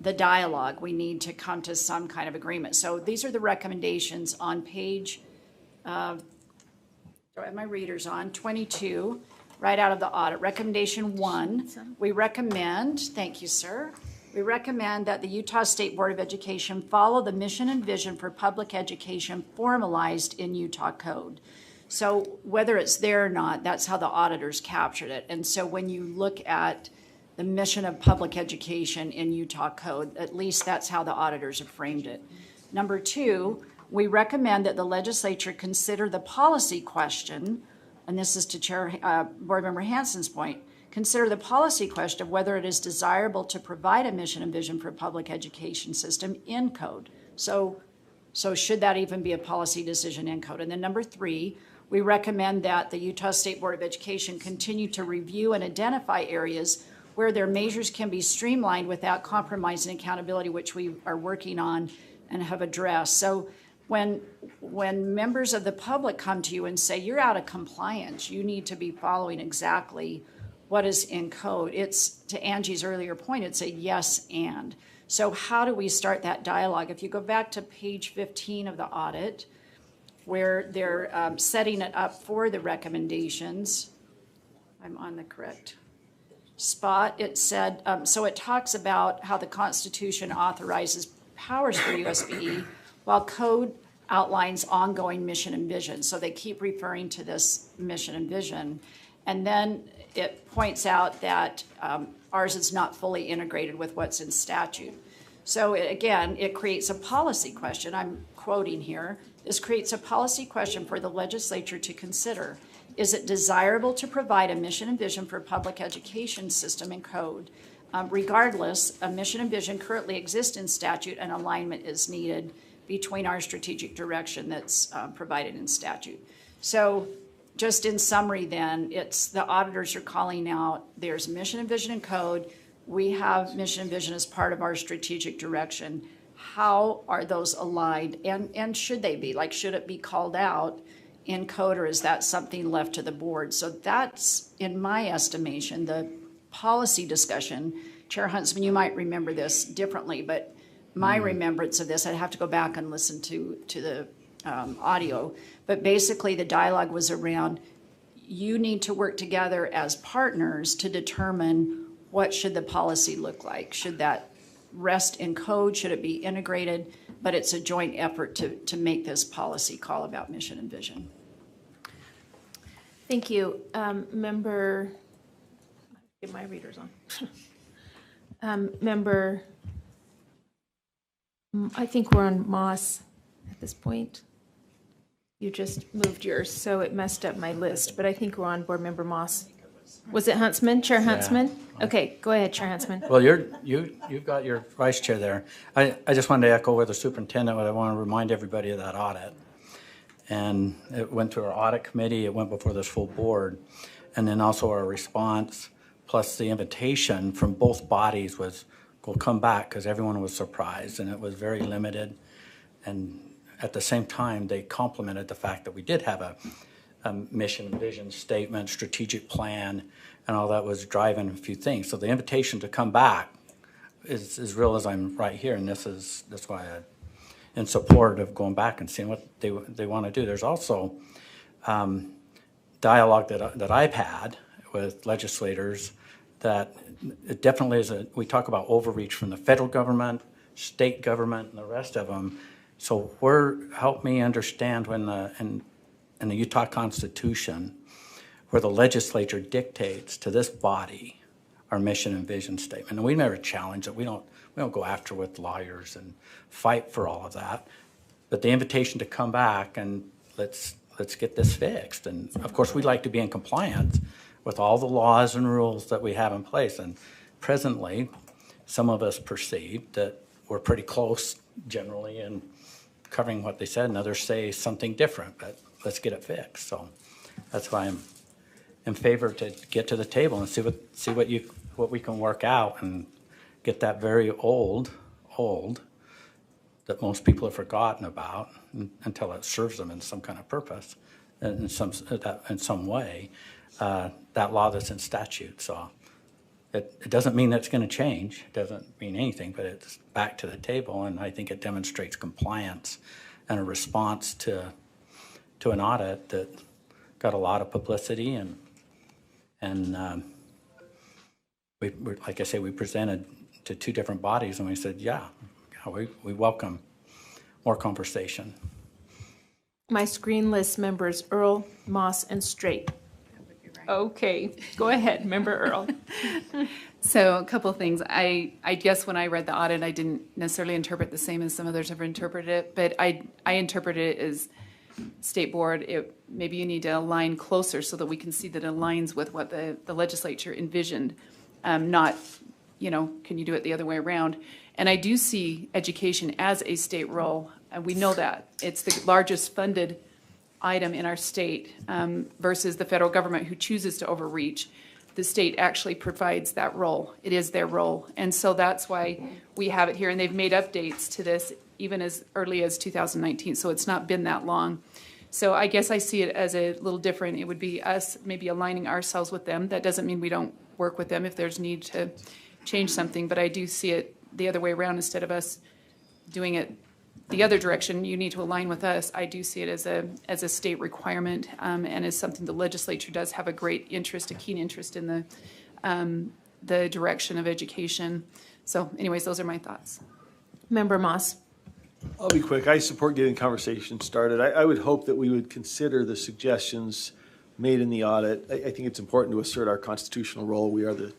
the dialogue. We need to come to some kind of agreement. So these are the recommendations on page, do I have my readers on, 22, right out of the audit. Recommendation 1, we recommend, thank you, sir. We recommend that the Utah State Board of Education follow the mission and vision for public education formalized in Utah code. So whether it's there or not, that's how the auditors captured it. And so when you look at the mission of public education in Utah code, at least that's how the auditors have framed it. Number 2, we recommend that the legislature consider the policy question, and this is to Board Member Hansen's point, consider the policy question of whether it is desirable to provide a mission and vision for a public education system in code. So should that even be a policy decision in code? And then number 3, we recommend that the Utah State Board of Education continue to review and identify areas where their measures can be streamlined without compromising accountability, which we are working on and have addressed. So when members of the public come to you and say, you're out of compliance, you need to be following exactly what is in code, it's, to Angie's earlier point, it's a yes and. So how do we start that dialogue? If you go back to page 15 of the audit, where they're setting it up for the recommendations, I'm on the correct spot, it said, so it talks about how the Constitution authorizes powers for USBE, while code outlines ongoing mission and vision. So they keep referring to this mission and vision. And then it points out that ours is not fully integrated with what's in statute. So again, it creates a policy question. I'm quoting here. This creates a policy question for the legislature to consider. Is it desirable to provide a mission and vision for a public education system in code? Regardless, a mission and vision currently exist in statute, and alignment is needed between our strategic direction that's provided in statute. So just in summary then, it's the auditors are calling out, there's mission and vision and code. We have mission and vision as part of our strategic direction. How are those aligned? And should they be? Like, should it be called out in code, or is that something left to the board? So that's, in my estimation, the policy discussion. Chair Huntsman, you might remember this differently, but my remembrance of this, I'd have to go back and listen to the audio. But basically, the dialogue was around, you need to work together as partners to determine what should the policy look like. Should that rest in code? Should it be integrated? But it's a joint effort to make this policy call about mission and vision. Thank you. Member, get my readers on. Member, I think we're on Moss at this point. You just moved yours, so it messed up my list, but I think we're on Board Member Moss. Was it Huntsman, Chair Huntsman? Okay, go ahead, Chair Huntsman. Well, you've got your vice chair there. I just wanted to echo with the superintendent, but I want to remind everybody of that audit. And it went through our audit committee, it went before this full board, and then also our response, plus the invitation from both bodies was, we'll come back, because everyone was surprised, and it was very limited. And at the same time, they complimented the fact that we did have a mission and vision statement, strategic plan, and all that was driving a few things. So the invitation to come back is as real as I'm right here, and that's why I'm in support of going back and seeing what they want to do. There's also dialogue that I've had with legislators that it definitely is we talk about overreach from the federal government, state government, and the rest of them. So help me understand when in the Utah Constitution, where the legislature dictates to this body our mission and vision statement. And we never challenge it. We don't go after with lawyers and fight for all of that. But the invitation to come back and let's get this fixed. And of course, we'd like to be in compliance with all the laws and rules that we have in place. And presently, some of us perceive that we're pretty close generally in covering what they said, and others say something different, but let's get it fixed. So that's why I'm in favor to get to the table and see what we can work out and get that very old that most people have forgotten about until it serves them in some kind of purpose, in some way, that law that's in statute. So it doesn't mean that it's going to change. It doesn't mean anything, but it's back to the table, and I think it demonstrates compliance and a response to an audit that got a lot of publicity, and we like I say, we presented to two different bodies, and we said, yeah, we welcome more conversation. My screen lists members Earl, Moss, and Straight. Okay, go ahead, Member Earl. So a couple of things. I guess when I read the audit, I didn't necessarily interpret the same as some others have interpreted it, but I interpreted it as State Board, maybe you need to align closer so that we can see that it aligns with what the legislature envisioned, not, can you do it the other way around? And I do see education as a state role, and we know that. It's the largest funded item in our state versus the federal government who chooses to overreach. The state actually provides that role. It is their role. And so that's why we have it here. And they've made updates to this even as early as 2019. So it's not been that long. So I guess I see it as a little different. It would be us maybe aligning ourselves with them. That doesn't mean we don't work with them if there's need to change something. But I do see it the other way around. Instead of us doing it the other direction, you need to align with us. I do see it as a state requirement and as something the legislature does have a great interest, a keen interest in the direction of education. So anyways, those are my thoughts. Member Moss. I'll be quick. I support getting conversation started. I would hope that we would consider the suggestions made in the audit. I think it's important to assert our constitutional role. We are the,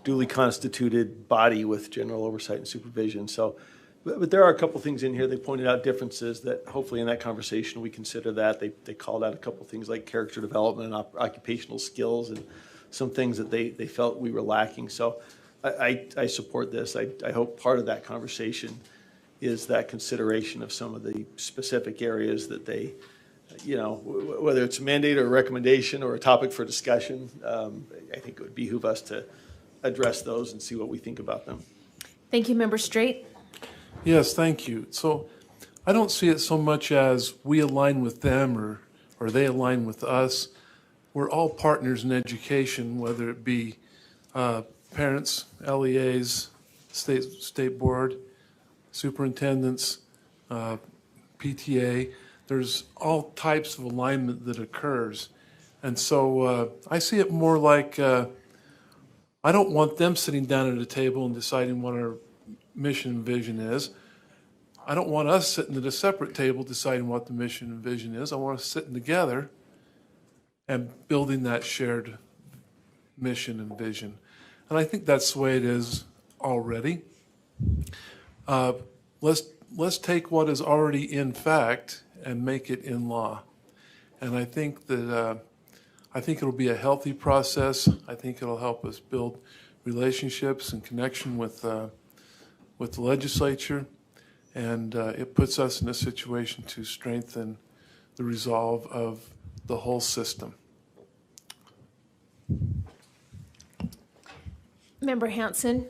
duly constituted body with general oversight and supervision. So, but there are a couple things in here. They pointed out differences that hopefully in that conversation we consider that. They called out a couple things like character development and occupational skills and some things that they felt we were lacking. So I support this. I hope part of that conversation is that consideration of some of the specific areas that they whether it's a mandate or a recommendation or a topic for discussion, I think it would behoove us to address those and see what we think about them. Thank you, Member Straight. Yes, thank you. So I don't see it so much as we align with them or they align with us. We're all partners in education, whether it be parents, LEAs, state board, superintendents, PTA. There's all types of alignment that occurs. And so I see it more like I don't want them sitting down at a table and deciding what our mission and vision is. I don't want us sitting at a separate table deciding what the mission and vision is. I want us sitting together and building that shared mission and vision. And I think that's the way it is already. Let's take what is already in fact and make it in law. And I think that it'll be a healthy process. I think it'll help us build relationships and connection with the legislature. And it puts us in a situation to strengthen the resolve of the whole system. Member Hanson.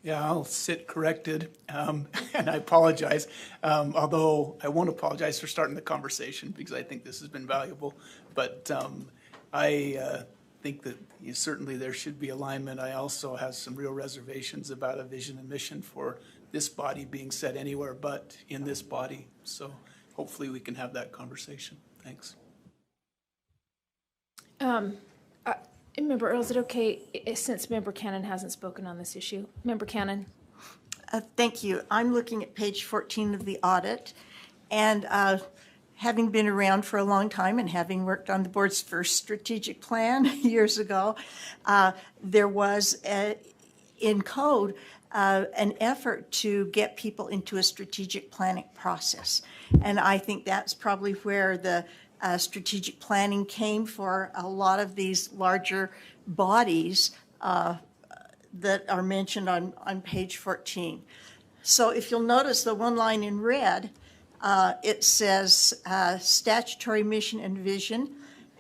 Yeah, I'll sit corrected, and I apologize, although I won't apologize for starting the conversation because I think this has been valuable. But I think that certainly there should be alignment. I also have some real reservations about a vision and mission for this body being set anywhere but in this body. So hopefully we can have that conversation. Thanks. Member Earl, is it okay since Member Cannon hasn't spoken on this issue? Member Cannon. Thank you. I'm looking at page 14 of the audit, and having been around for a long time and having worked on the board's first strategic plan years ago, there was in code an effort to get people into a strategic planning process. And I think that's probably where the strategic planning came for a lot of these larger bodies that are mentioned on page 14. So if you'll notice the one line in red, it says statutory mission and vision.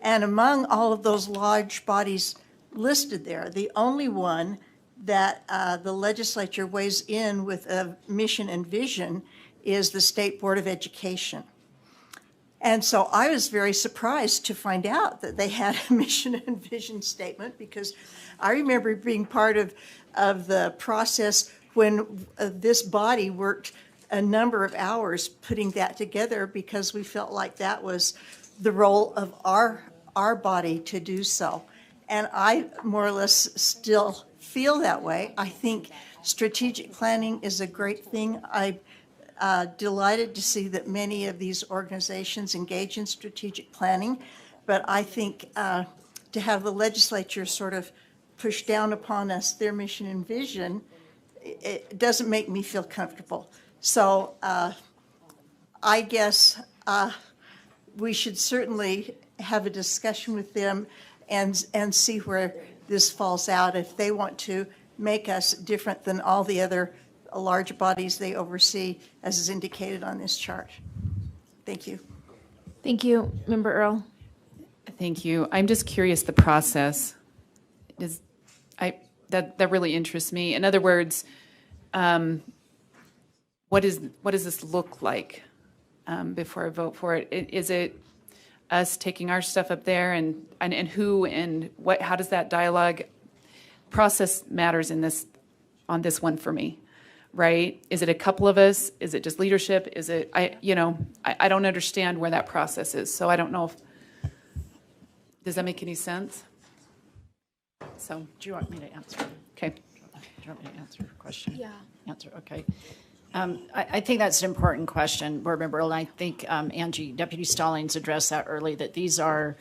And among all of those large bodies listed there, the only one that the legislature weighs in with a mission and vision is the State Board of Education. And so I was very surprised to find out that they had a mission and vision statement, because I remember being part of the process when this body worked a number of hours putting that together, because we felt like that was the role of our body to do so. And I more or less still feel that way. I think strategic planning is a great thing. I'm delighted to see that many of these organizations engage in strategic planning, but I think to have the legislature sort of push down upon us their mission and vision, it doesn't make me feel comfortable. So I guess we should certainly have a discussion with them and see where this falls out, if they want to make us different than all the other large bodies they oversee, as is indicated on this chart. Thank you. Thank you, Member Earl. Thank you. I'm just curious, the process that really interests me. In other words, what does this look like before I vote for it? Is it us taking our stuff up there and who and what? How does that dialogue process matters on this one for me? Right? Is it a couple of us? Is it just leadership? Is it, I don't understand where that process is. So I don't know does that make any sense? So Do you want me to answer? Okay. Do you want me to answer your question? Yeah. Answer, okay. I think that's an important question, Board Member Earl, and I think Angie, Deputy Stallings addressed that early, that these are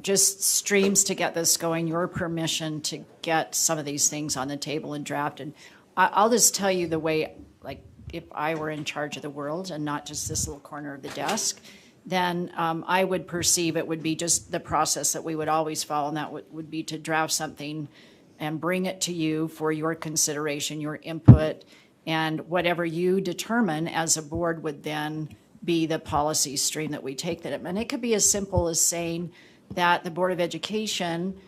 just streams to get this going, your permission to get some of these things on the table and drafted. I'll just tell you the way, like, if I were in charge of the world and not just this little corner of the desk, then I would perceive it would be just the process that we would always follow, and that would be to draft something and bring it to you for your consideration, your input, and whatever you determine as a board would then be the policy stream that we take them. And it could be as simple as saying that the Board of Education,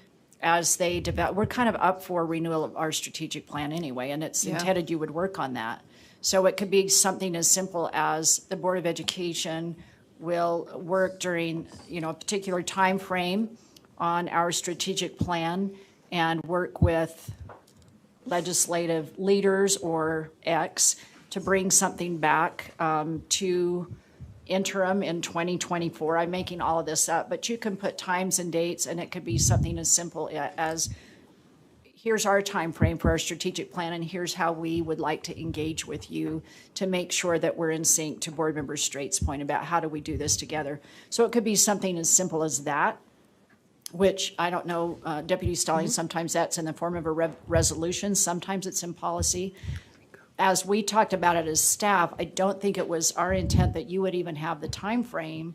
as they develop, we're kind of up for renewal of our strategic plan anyway, and it's intended you would work on that. So it could be something as simple as the Board of Education will work during, a particular time frame on our strategic plan and work with legislative leaders or X to bring something back to interim in 2024. I'm making all of this up, but you can put times and dates, and it could be something as simple as here's our time frame for our strategic plan, and here's how we would like to engage with you to make sure that we're in sync, to Board Member Straight's point about how do we do this together. So it could be something as simple as that, which I don't know, Deputy Stallings, sometimes that's in the form of a resolution, sometimes it's in policy. As we talked about it as staff, I don't think it was our intent that you would even have the time frame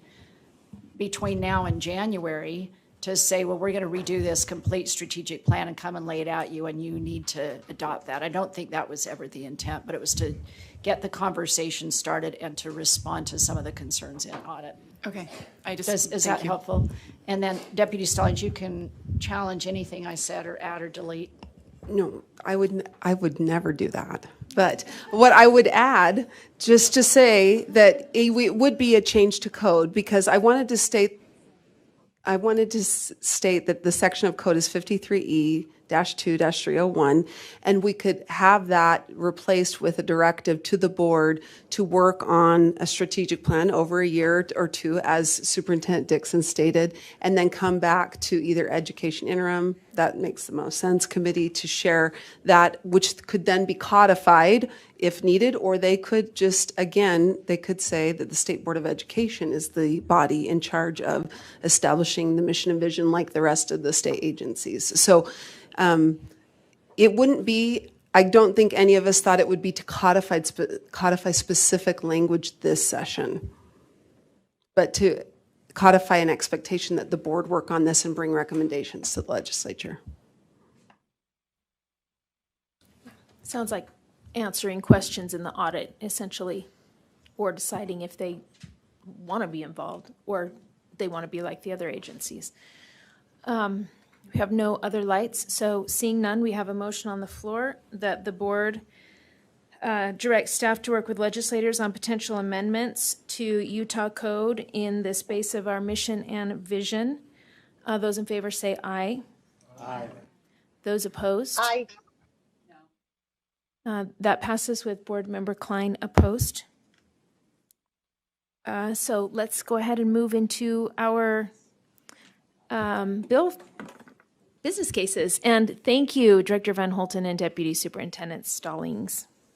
between now and January to say, well, we're going to redo this complete strategic plan and come and lay it out you, and you need to adopt that. I don't think that was ever the intent, but it was to get the conversation started and to respond to some of the concerns in audit. Okay. Is that helpful? And then Deputy Stallings, you can challenge anything I said or add or delete. No, I would never do that. But what I would add, just to say that it would be a change to code, because I wanted to state that the section of code is 53E-2-301, and we could have that replaced with a directive to the board to work on a strategic plan over a year or two, as Superintendent Dixon stated, and then come back to either education interim, that makes the most sense, committee, to share that, which could then be codified if needed, or they could just, again, they could say that the State Board of Education is the body in charge of establishing the mission and vision like the rest of the state agencies. So it wouldn't be, I don't think any of us thought it would be to codify specific language this session, but to codify an expectation that the board work on this and bring recommendations to the legislature. Sounds like answering questions in the audit, essentially, or deciding if they want to be involved or they want to be like the other agencies. We have no other lights, so seeing none, we have a motion on the floor that the board direct staff to work with legislators on potential amendments to Utah Code in the space of our mission and vision. Those in favor say aye. Aye. Those opposed? Aye. That passes with Board Member Klein opposed. So let's go ahead and move into our business cases. And thank you, Director Van Holten and Deputy Superintendent Stallings.